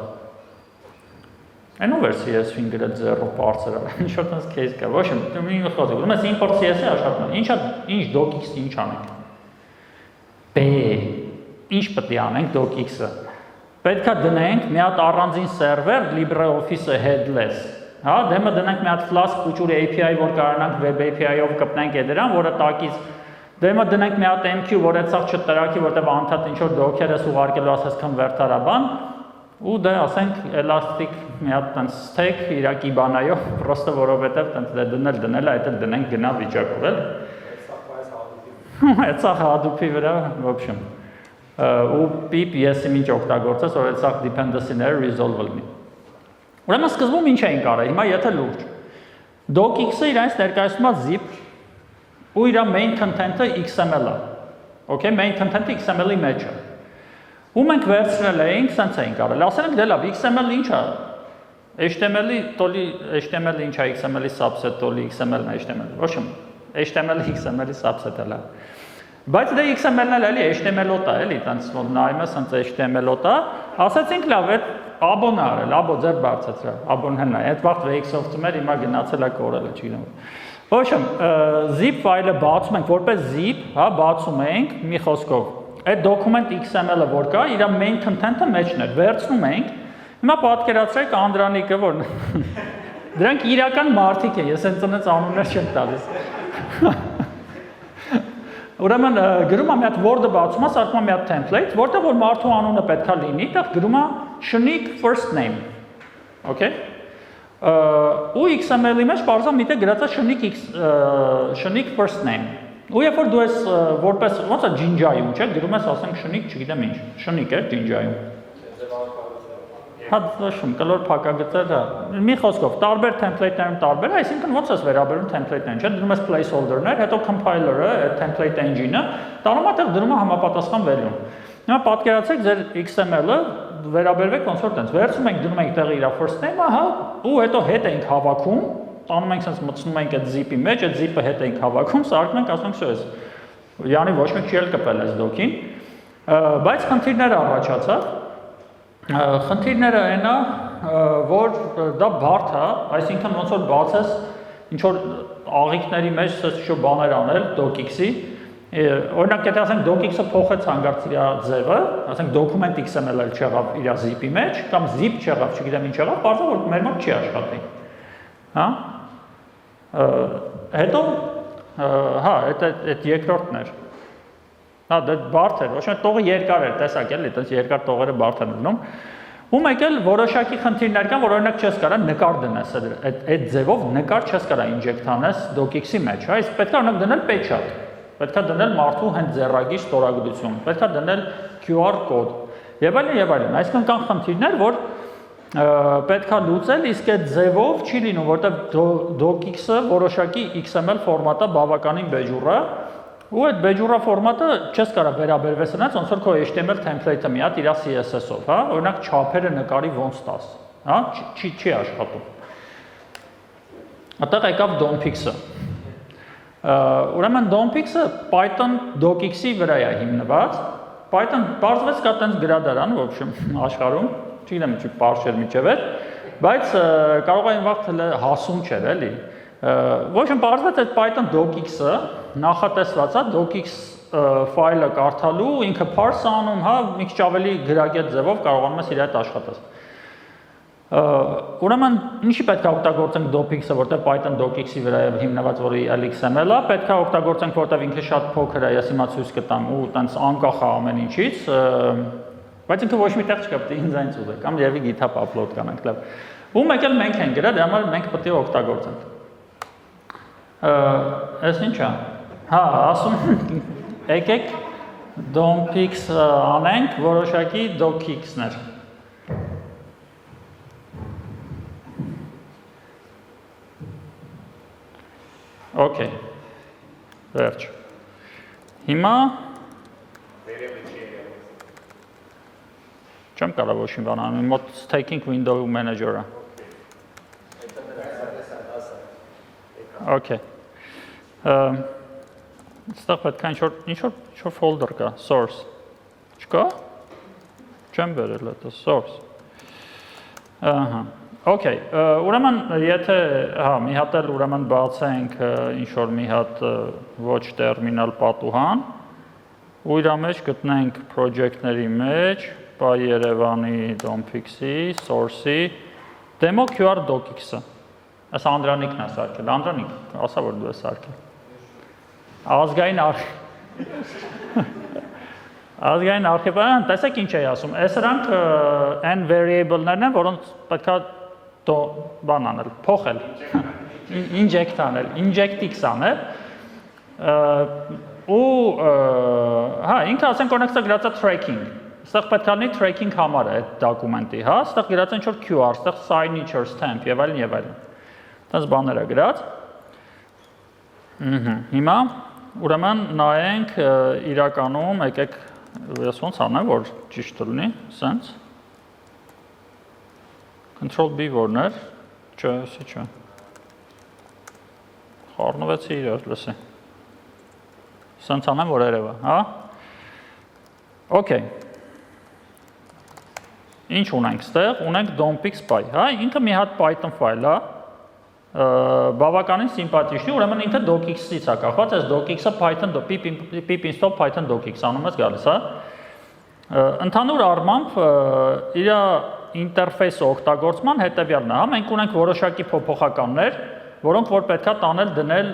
Այնով էր CSV-ին գրել 0 parser-ը, ինչ որ տենց case կա, ոչ եմ, մի խոսք, գնում ես import CSV աշխատում, ինչ docx-ը ինչ անենք։ Ինչ պետք է անենք docx-ը։ Պետք է դնենք մի հատ առանձին server LibreOffice-ը headless, հա, դեմը դնենք մի հատ Flask փուճուրի API, որ կարողանանք web API-ով կպնենք դրան, որը տակից դեմը դնենք մի հատ MQ, որ այդ սաղ չտրակի, որտեղ անդադ ինչ որ docker ես ուղարկելու ասես convert-արաբան, ու դե ասենք elastic մի հատ տենց stack իրակի բանայով, պրոստը որովհետև տենց դե դնել, այդ էլ դնենք գնա վիճակով, էլ։ Այդ սաղ Hadoop-ի վրա, в общем, ու pip yes-ը ինչ օգտագործես, որ այդ սաղ dependency-ները resolve լինի։ Ուրեմն սկզբում ինչ էին կարել, հիմա եթե լուրջ։ docx-ը իրանց ներկայացնում է zip, ու իր main content-ը XML-ը։ Okay, main content-ը XML-ի մեջ է։ Ու մենք վերցրել էինք, սենց էինք արել։ Ասել ենք դե լավ, XML-ը ինչ է։ HTML-ի տոլի HTML-ը ինչ է, XML-ի subset տոլի XML-ն է HTML։ Ոչ եմ, HTML-ը XML-ի subset-ը լա։ Բայց դե XML-ն էլ էլի HTML-ոտ է, էլի, տենց որ նայում ես, սենց HTML-ոտ է։ Ասացինք լավ, այդ աբոն է արել, աբո ձեր բարձրացրա, աբոն հնա։ Այդ վաղ VX-ով մեր հիմա գնացել է կորել, չգիտեմ։ Ոչ եմ, zip ֆայլը բացում ենք, որպես zip, հա, բացում ենք մի խոսքով։ Այդ document XML-ը որ կա, իր main content-ը մեջն է, վերցնում ենք, հիմա պատկերացրեք Անդրանիկը, որ դրանք իրական մարդիկ են, ես հենց այնց անուններ չեմ տալիս։ Ուրեմն գրում եմ մի հատ Word-ը բացում եմ, սարքում եմ մի հատ template, որտեղ որ մարդու անունը պետքա լինի, այդտեղ գրում եմ Shnik first name։ Okay։ Ու XML-ի մեջ բարձր միտեղ գրած է Shnik first name։ Ու երբ որ դու ես որպես ոնց է Jinja-ում, չէ՞, գրում ես ասենք Shnik, չգիտեմ ինչ, Shnik է Jinja-ում։ Հա, դաշում, կլոր փակագծեր, հա։ Մի խոսքով, տարբեր template-ներում տարբեր, այսինքն ոնց ես վերաբերում template-ներին, չէ՞, դնում ես placeholder-ներ, հետո compiler-ը, այդ template engine-ը, տանում այդտեղ դնում է համապատասխան value։ Հիմա պատկերացրեք ձեր XML-ը վերաբերվեք ոնց որ տենց, վերցնում ենք դնում ենք տեղը իր first name-ը, հա, ու հետո հետ ենք հավաքում, տանում ենք sense մտցնում ենք այդ zip-ի մեջ, այդ zip-ը հետ ենք հավաքում, սարքում ենք, ասում ենք սա էս։ Յանի ոչ մեկ չի էլ կպել այս դոկին, բայց խնդիրները առաջացավ։ Խնդիրները այն է, որ դա բարդ է, այսինքն ոնց որ բացես ինչ որ աղիքների մեջ ինչ-որ բաներ անել docx-ի, օրինակ եթե ասենք docx-ը փոխեց հանգարց իր ձևը, ասենք document XML-ը չեղավ իր zip-ի մեջ, կամ zip չեղավ, չգիտեմ ինչ եղավ, բարձր որ մեր մոտ չի աշխատի։ Հա։ Հետո հա, այդ երկրորդն էր։ Հա, դա բարդ էր, ոչ մի տողը երկար էր, տեսակ էլի, այդպես երկար տողերը բարդ են լինում։ Ու մեկ էլ որոշակի խնդիրներ կան, որ օրինակ չես կարա նկար դնես այդ ձևով նկար չես կարա ինջեկտ անես docx-ի մեջ, հա, իսկ պետք է օրինակ դնել pechat, պետք է դնել մարդու հենց ձեռագիր ստորագրություն, պետք է դնել QR կոդ եւ այլն, այսինքն կան խնդիրներ, որ պետք է լուծել, իսկ այդ ձևով չի լինում, որտեղ docx-ը որոշակի XML ֆորմատը բավականին բեջուր է, ու այդ բեջուրա ֆորմատը չես կարա վերաբերվես նրանց, ոնց որ քո HTML template-ը մի հատ իր CSS-ով, հա, օրինակ չափերը նկարի ոնց տաս, հա, չի աշխատում։ Այդտեղ եկավ DOMPX-ը։ Ուրեմն DOMPX-ը Python docx-ի վրա է հիմնված։ Python բարձվեց կա տենց գրադարան, в общем, աշխարհում, չգիտեմ ինչի բարձ չէր միջև էր, բայց կարող է այն վաղ հասում չէր, էլի։ В общем, բարձվեց այդ Python docx-ը նախատեսված է docx ֆայլը կարդալու, ինքը parse անում, հա, մի քիչ ավելի գրագետ ձևով կարողանում ես իր հետ աշխատես։ Ուրեմն ինչի պետք է օգտագործենք docx-ը, որտեղ Python docx-ի վրա է հիմնված, որի XML-ը, պետք է օգտագործենք, որտեղ ինքը շատ փոքր է, ես հիմա ցույց կտամ ու տենց անկախ է ամեն ինչից, բայց ինքը ոչ մի տեղ չկա, պետք է ինձ այն ծուղել, կամ երևի GitHub upload կանենք, լավ։ Ու մեկ էլ մենք ենք գրել, դրա համար մենք պետք է օգտագործենք։ Այս ինչ է։ Հա, ասում եկեք DOMPX անենք, որոշակի docx-ներ։ Okay, վերջ։ Հիմա չեմ կարող ոչ մի բան անել, մոտ staking window manager-ը։ Okay։ Այստեղ պետք է ինչ-որ folder կա, source։ Չկա։ Չեմ բերել դա source։ Ահա։ Okay, ուրեմն եթե հա մի հատ էլ ուրեմն բացենք ինչ-որ մի հատ ոչ տերմինալ պատուհան ու իր մեջ գտնենք project-ների մեջ PYerevan-ի DOMPX-ի, source-ի demo QR docx-ը։ Այս Անդրանիկն է սարքել, Անդրանիկ, ասա որ դու ես սարքել։ Ազգային արխիվը, տեսեք ինչ է ասում, այս սրանք n variable-ներն են, որոնց պետք է բան անել, փոխել, inject անել, inject-x անել, ու հա, ինքը ասենք օրինակ սա գրած է tracking, ստեղ պետք է լինի tracking համարը այդ դոկումենտի, հա, ստեղ գրած է ինչ-որ QR, ստեղ signature, stamp եւ այլն, այդպես բաներ է գրած, հիմա, ուրեմն նայենք իրականում, եկեք, ես ոնց անեմ, որ ճիշտ լինի, սենց, Control B որն էր, չէ, էսի չէ, խառնվեցի իրար, լսի, սենց անեմ, որ երևա, հա, okay, ինչ ունենք ստեղ, ունենք DOMPX.py, հա, ինքը մի հատ Python ֆայլ է, բավականին սիմպաթիչնի, ուրեմն ինքը docx-ից է կախված, այս docx-ը Python pip install Python docx անում ես գալիս, հա, ընդհանուր առմամբ իր ինտերֆեյսը օգտագործման հետևյալն է, հա, մենք ունենք որոշակի փոփոխականներ, որոնք որ պետքա տանել դնել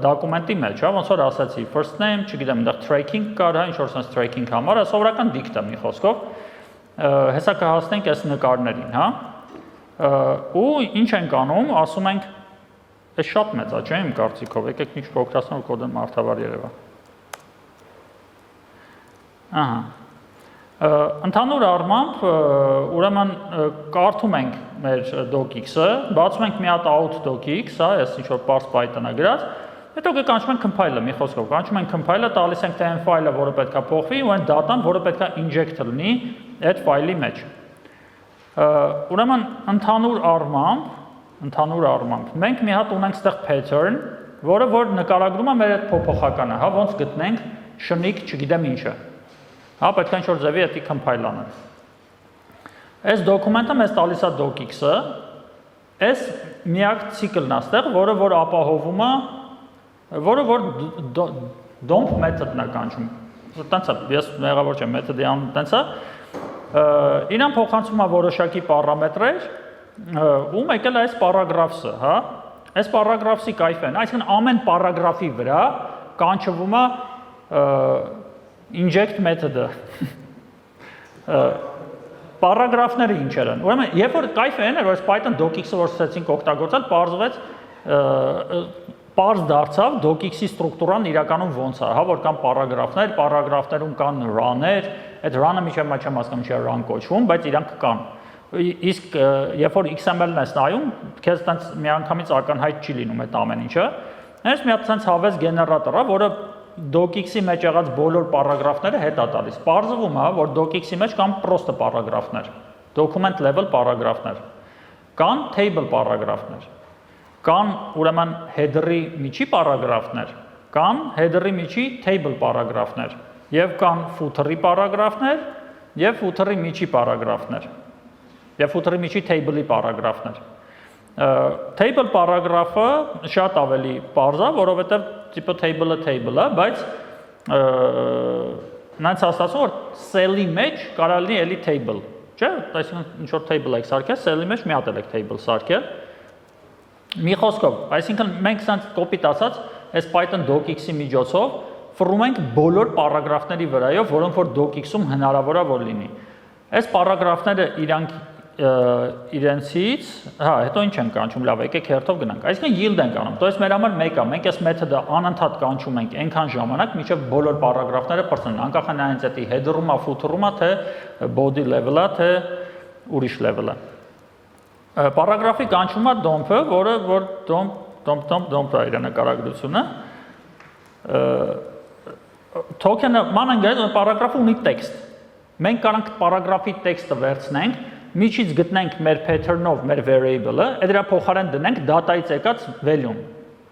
դոկումենտի մեջ, հա, ոնց որ ասացի, first name, չգիտեմ, այնտեղ tracking կար, հա, ինչ-որ sense tracking համար, սովորական դիկտ է մի խոսքով, հեսա կհասնենք այս նկարներին, հա, ու ինչ ենք անում, ասում ենք, այս շատ մեծ է, չէ, իմ կարծիքով, եկեք մի քիչ փոքրացնեմ, որ կոդը մարդավար երևա։ Ահա։ Ընդհանուր առմամբ, ուրեմն կարդում ենք մեր docx-ը, բացում ենք մի հատ out docx, հա, այս ինչ-որ parse Python-ը գրած, հետո կկանչում ենք compile-ը, մի խոսքով, կանչում ենք compile-ը, տալիս ենք թե այն ֆայլը, որը պետք է փոխվի, ու այն data-ն, որը պետք է inject լինի այդ ֆայլի մեջ։ Ուրեմն ընդհանուր առմամբ, մենք մի հատ ունենք ստեղ pattern, որը որ նկարագրում է մեր այդ փոփոխականը, հա, ոնց գտնենք շնիկ, չգիտեմ ինչը։ Հա, պետք է ինչ-որ ձևի էտի compile անենք։ Այս դոկումենտը մեզ տալիս է docx-ը, այս միակ ցիկլն է ստեղ, որը որ ապահովում է, որը որ dump method-ն է կանչում։ Տենց է, ես մեղավոր չեմ, method-ի անուն տենց է, իրան փոխանցում է որոշակի պարամետրեր, ու մեկ էլ այս պարագրաֆսը, հա, այս պարագրաֆսի կայֆեն, այսինքն ամեն պարագրաֆի վրա կանչվում է inject method-ը, Պարագրաֆները ինչեր են։ Ուրեմն, երբ որ կայֆը այն էր, որ Python docx-ը որ սկսեցինք օգտագործել, պարզվեց պարզ դարձավ docx-ի ստրուկտուրան իրականում ոնց է, հա, որ կան պարագրաֆներ, պարագրաֆներում կան run-եր, այդ run-ը միջև չեմ հասկանում չի run կոչվում, բայց իրանք կան։ Իսկ երբ որ XML-ն ես նայում, քեզ տենց միանգամից ակնհայտ չի լինում այդ ամեն ինչը։ Հենց մի հատ տենց հավես գեներատոր է, որը docx-ի մեջ եղած բոլոր պարագրաֆները հետ է տալիս։ Պարզվում է, որ docx-ի մեջ կան պրոստը պարագրաֆներ, document level պարագրաֆներ, կան table պարագրաֆներ, կան ուրեմն header-ի միջի պարագրաֆներ, կան header-ի միջի table պարագրաֆներ, եւ կան footer-ի պարագրաֆներ, եւ footer-ի միջի պարագրաֆներ, եւ footer-ի միջի table-ի պարագրաֆներ։ Table պարագրաֆը շատ ավելի պարզ է, որովհետև տիպը table-ը, բայց նայած հաստատում որ cell-ի մեջ կարող լինի էլի table, չէ՞, այսինքն ինչ որ table եք սարքել, cell-ի մեջ մի հատ էլ եք table սարքել։ Մի խոսքով, այսինքն մենք սենց կոպիտ ասած, այս Python docx-ի միջոցով ֆռում ենք բոլոր պարագրաֆների վրայով, որոնք որ docx-ում հնարավոր է որ լինի։ Այս պարագրաֆները իրենցից, հա, հետո ինչ են կանչում, լավ, եկեք հերթով գնանք։ Այսինքն yield ենք անում, то есть մեր համար մեկ է, մենք այս մեթոդը անընդհատ կանչում ենք այնքան ժամանակ, մինչև բոլոր պարագրաֆները պրծնեն, անկախ նրանից էդի header-ում է, footer-ում է, թե body level-ը, թե ուրիշ level-ը։ Պարագրաֆի կանչում է dump-ը, որը որ dump-ը իր նկարագրությունը։ Token-ը ման ընկած, պարագրաֆը ունի տեքստ։ Մենք կարող պարագրաֆի տեքստը վերցնենք, միջից գտնենք մեր pattern-ով մեր variable-ը, այդ դրա փոխարեն դնենք data-ից եկած value-ն,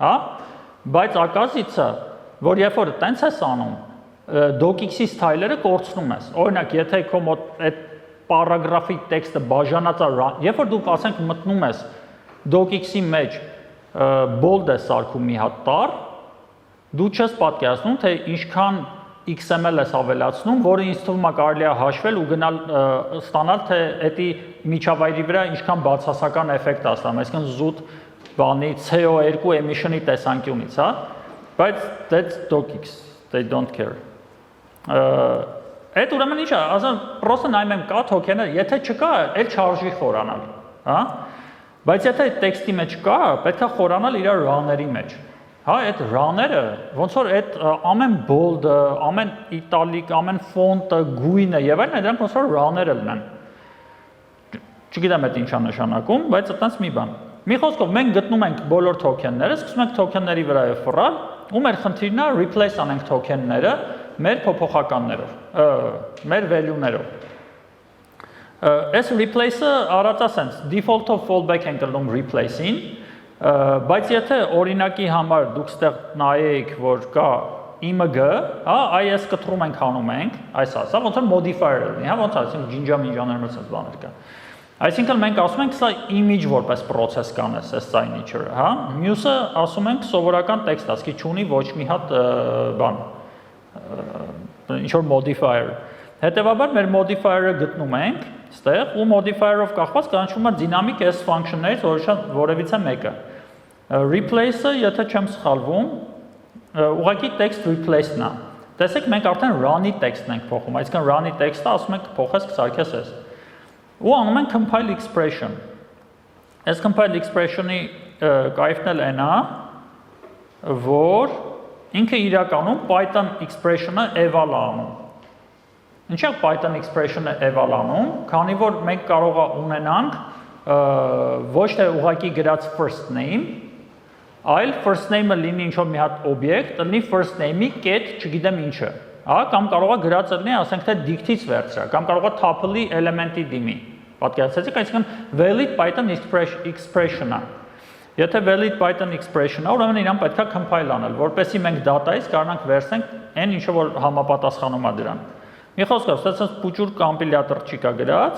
հա? Բայց ակազիցը, որ երբ որ տենց ես անում, docx-ի style-երը կորցնում ես։ Օրինակ, եթե քո մոտ այդ պարագրաֆի տեքստը բաժանած է, երբ որ դու ասենք մտնում ես docx-ի մեջ bold ես սարքում մի հատ տառ, դու չես պատկերացնում, թե ինչքան XML ես ավելացնում, որը ինձ թվում է կարելի է հաշվել ու գնալ ստանալ, թե էդի միջավայրի վրա ինչքան բացասական էֆեկտ է ստանում, այսինքն զուտ բանի CO2 emission-ի տեսանկյունից, հա, բայց that's docx, they don't care։ Այդ ուրեմն ինչ է, ասեմ, պրոստը նայում եմ կա token-ը, եթե չկա, էլ չարժի խորանալ, հա, բայց եթե տեքստի մեջ կա, պետք է խորանալ իր run-երի մեջ։ Հա, այդ run-երը, ոնց որ այդ ամեն bold-ը, ամեն italic, ամեն font-ը, գույնը եւ այլն, դրանք ոնց որ run-երը լինեն։ Չգիտեմ այդ ինչա նշանակում, բայց այտենց մի բան։ Մի խոսքով մենք գտնում ենք բոլոր token-ները, սկսում ենք token-ների վրայով ֆռալ, ու մեր խնդիրն է replace անենք token-ները մեր փոփոխականներով, մեր value-ներով։ Այս replace-ը արած է sense, default-ով fallback ենք դնում replace-ին, բայց եթե օրինակի համար դուք ստեղ նայեք, որ կա img, հա, այս կտրում ենք հանում ենք, այս ասա, ոնց որ modifier-ը լինի, հա, ոնց ասենք ջինջա-մինջաներ մսած բաներ կա։ Այսինքն մենք ասում ենք սա image որպես process կանես, այս signature-ը, հա, մյուսը ասում ենք սովորական տեքստ, ասկի չունի ոչ մի հատ բան, ինչ որ modifier։ Հետևաբար մեր modifier-ը գտնում ենք ստեղ ու modifier-ով կախված կանչում է dynamic s function-ներից որևիցե մեկը։ Replace-ը, եթե չեմ սխալվում, ուղղակի text replace-ն է։ Տեսեք, մենք արդեն run-ի տեքստն ենք փոխում, այսինքն run-ի տեքստը ասում ենք փոխես կսարքես ես։ Ու անում ենք compile expression։ Այս compile expression-ի կայֆն էլ այն է, որ ինքը իրականում Python expression-ը eval է անում։ Ինչա Python expression-ը eval անում, քանի որ մենք կարող է ունենանք ոչ թե ուղղակի գրած first name, այլ first name-ը լինի ինչ-որ մի հատ օբյեկտ, լինի first name-ի կետ, չգիտեմ ինչը, հա, կամ կարող է գրած լինի, ասենք թե dict-ից վերցրա, կամ կարող է tuple-ի էլեմենտի դիմի։ Պատկերացրեք, այսինքն valid Python expression-ը։ Եթե valid Python expression-ը, ուրեմն իրան պետք է compile անել, որպեսզի մենք data-ից կարողանանք վերցնենք այն ինչը որ համապատասխանում է դրան։ Մի խոսքով, ստացած փուճուր կոմպիլյատոր չի կա գրած,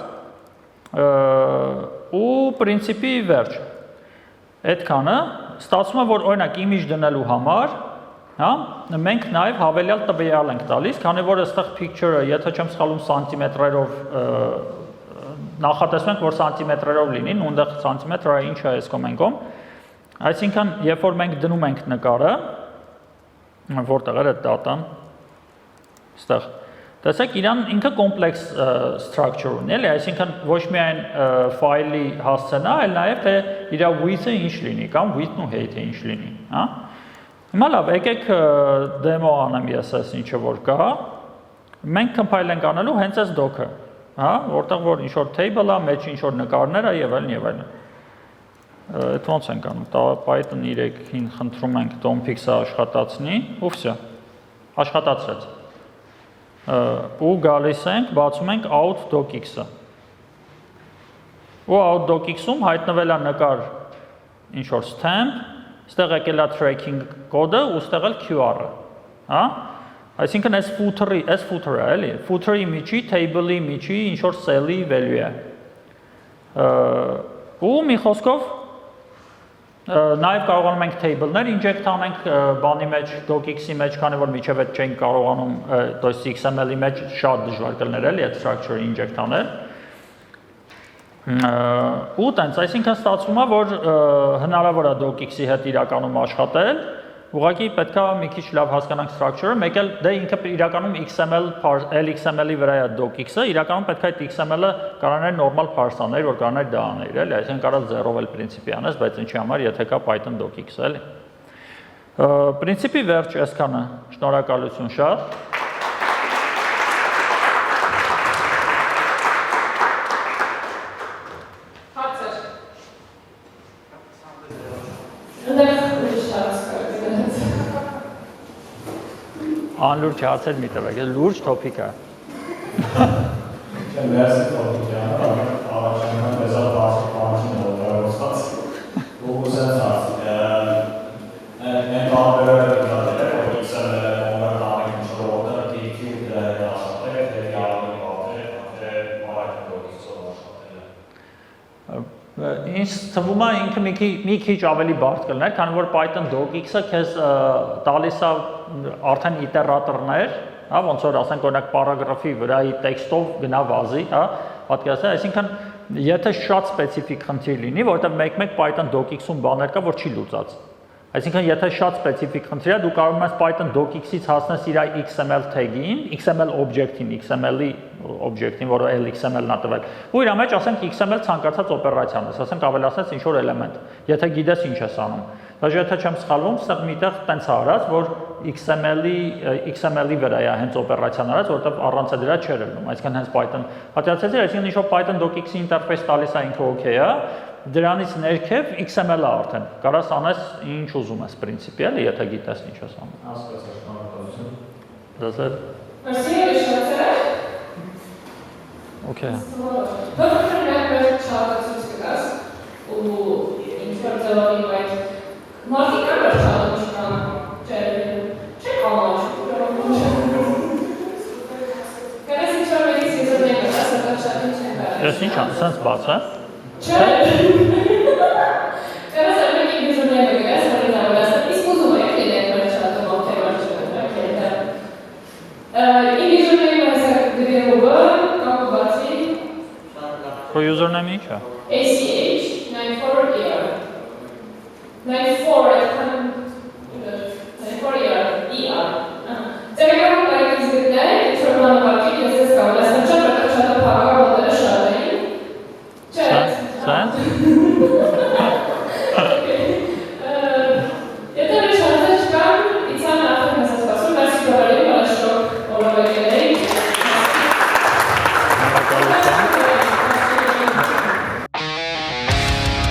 ու պրինցիպի վերջ։ Այդքանը ստացվում է, որ օրինակ image դնելու համար, հա, մենք նաև հավելյալ տվյալ ենք տալիս, քանի որ այստեղ picture-ը, եթե չեմ սխալվում, սանտիմետրերով նախատեսում ենք, որ սանտիմետրերով լինի, նույնտեղ սանտիմետրը ինչ է այս կոմենկոմ։ Այսինքն, երբ որ մենք դնում ենք նկարը, որտեղ է այդ դատան, այստեղ Տեսեք, իրան ինքը complex structure ունի, էլի, այսինքն ոչ միայն ֆայլի հասցենա, այլ նաև թե իր width-ը ինչ լինի, կամ width-ն ու height-ը ինչ լինի, հա։ Հիմա լավ, եկեք demo անեմ ես այս ինչը որ կա։ Մենք compile ենք անելու հենց այս doc-ը, հա, որտեղ որ ինչ որ table-ա, մեջ ինչ որ նկարներ ա եւ այլն եւ այլն։ Այդ ոնց ենք անում, Python 3-ին խնդրում ենք DOM-fix-ը աշխատացնի, ու վсё, աշխատացրեց։ Ու գալիս ենք, բացում ենք out.docx-ը։ Ու out.docx-ում հայտնվել է նկար ինչ որ stamp, ստեղ եկել է tracking կոդը ու ստեղ էլ QR-ը, հա։ Այսինքն այս footer-ը էլի, footer-ի միջի, table-ի միջի ինչ որ cell-ի value է։ Ու մի խոսքով նաև կարողանում ենք table-ներ inject անենք բանի մեջ, docx-ի մեջ, քանի որ միջև այդ չենք կարողանում, то есть XML-ի մեջ շատ դժվար կլներ էլի այդ structure inject անել։ Ու տենց, այսինքն ստացվում է, որ հնարավոր է docx-ի հետ իրականում աշխատել, ուղղակի պետք է մի քիչ լավ հասկանանք structure-ը, մեկ էլ դե ինքը իրականում XML-ի վրա է docx-ը, իրականում պետք է այդ XML-ը կարողանար նորմալ parse անել, որ կարողանար դա անել, էլի, այսինքն կարող զերով էլ պրինցիպի անես, բայց ինչի համար, եթե կա Python docx-ը, էլի։ Պրինցիպի վերջ այսքանը, շնորհակալություն շատ։ Անլուրջ հարցեր մի տվեք, լուրջ թոփիկ է։ Չեմ վերսի թոփիկ է, առաջանքան մեզալ բարձրպանություն ողորոսած, ու ուզենց հարց, են բարբերը դրատել է, որ XML-ը ոնգարնարին շրողոտը, դիքի ու դրա հետ աշխատել, թե գարանի բատել, թե Python docx-ով աշխատել է։ Ինչ թվում է ինքը մի քիչ ավելի բարդ կլներ, քանի որ Python docx-ը քեզ տալիս է արդեն իտերատորներ, հա, ոնց որ ասենք օրինակ պարագրաֆի վրայի տեքստով գնա վազի, հա, պատկերացրեք, այսինքն եթե շատ սպეციფიկ խնդիր լինի, որովհետև մեկ-մեկ Python docx-ում բաներ կա, որ չի լուծած։ Այսինքն եթե շատ սպეციფიկ խնդիր է, դու կարող ես Python docx-ից հասնես իր XML tag-ին, XML object-ին, XML-ի object-ին, որը LXML-ն է տվել։ Ու իր մեջ ասենք XML ցանկացած օպերացիա ունես, ասենք ավելացնես ինչ որ էլեմենտ, եթե գիտես ինչ ես անում։ Դաժե եթե չեմ սխալվում, ստեղ միտեղ տենց արած, որ XML-ի վրա է հենց օպերացիան արած, որովհետև առանց դրա չէր ելնում, այսինքն հենց Python։ Պատկերացրեք, այսինքն ինչ որ Python docx-ի ինտերֆեյս տալիս է ինքը օքեյ է, դրանից ներքև XML-ը արդեն կարաս անես ինչ ուզում ես պրինցիպի, էլի, եթե գիտես ինչ ես անում։ Հասկացա, շնորհակալություն։ Դասեր։ Merci, Alexandre. Okay. Dobrze, jak trzeba coś wskazać, informować, może kamera trzeba być tam, czy komuś, Teraz nie trzeba mieć zjedzonego czasu, to trzeba mieć temperatury. Jest nic, sens bacę. Teraz jakby nie zjedzonego gaz, ale na obrazek i spóźniło, jak nie trzeba to było tego, I zjedzonego jest gdy byłem, kalkulacji. Pro username ինչ է։ ACH 94ER. 94 ER. Telegram like is good day, it's from one market, yes, it's called. Let's not chat, but chat up our model, shall we? Chat.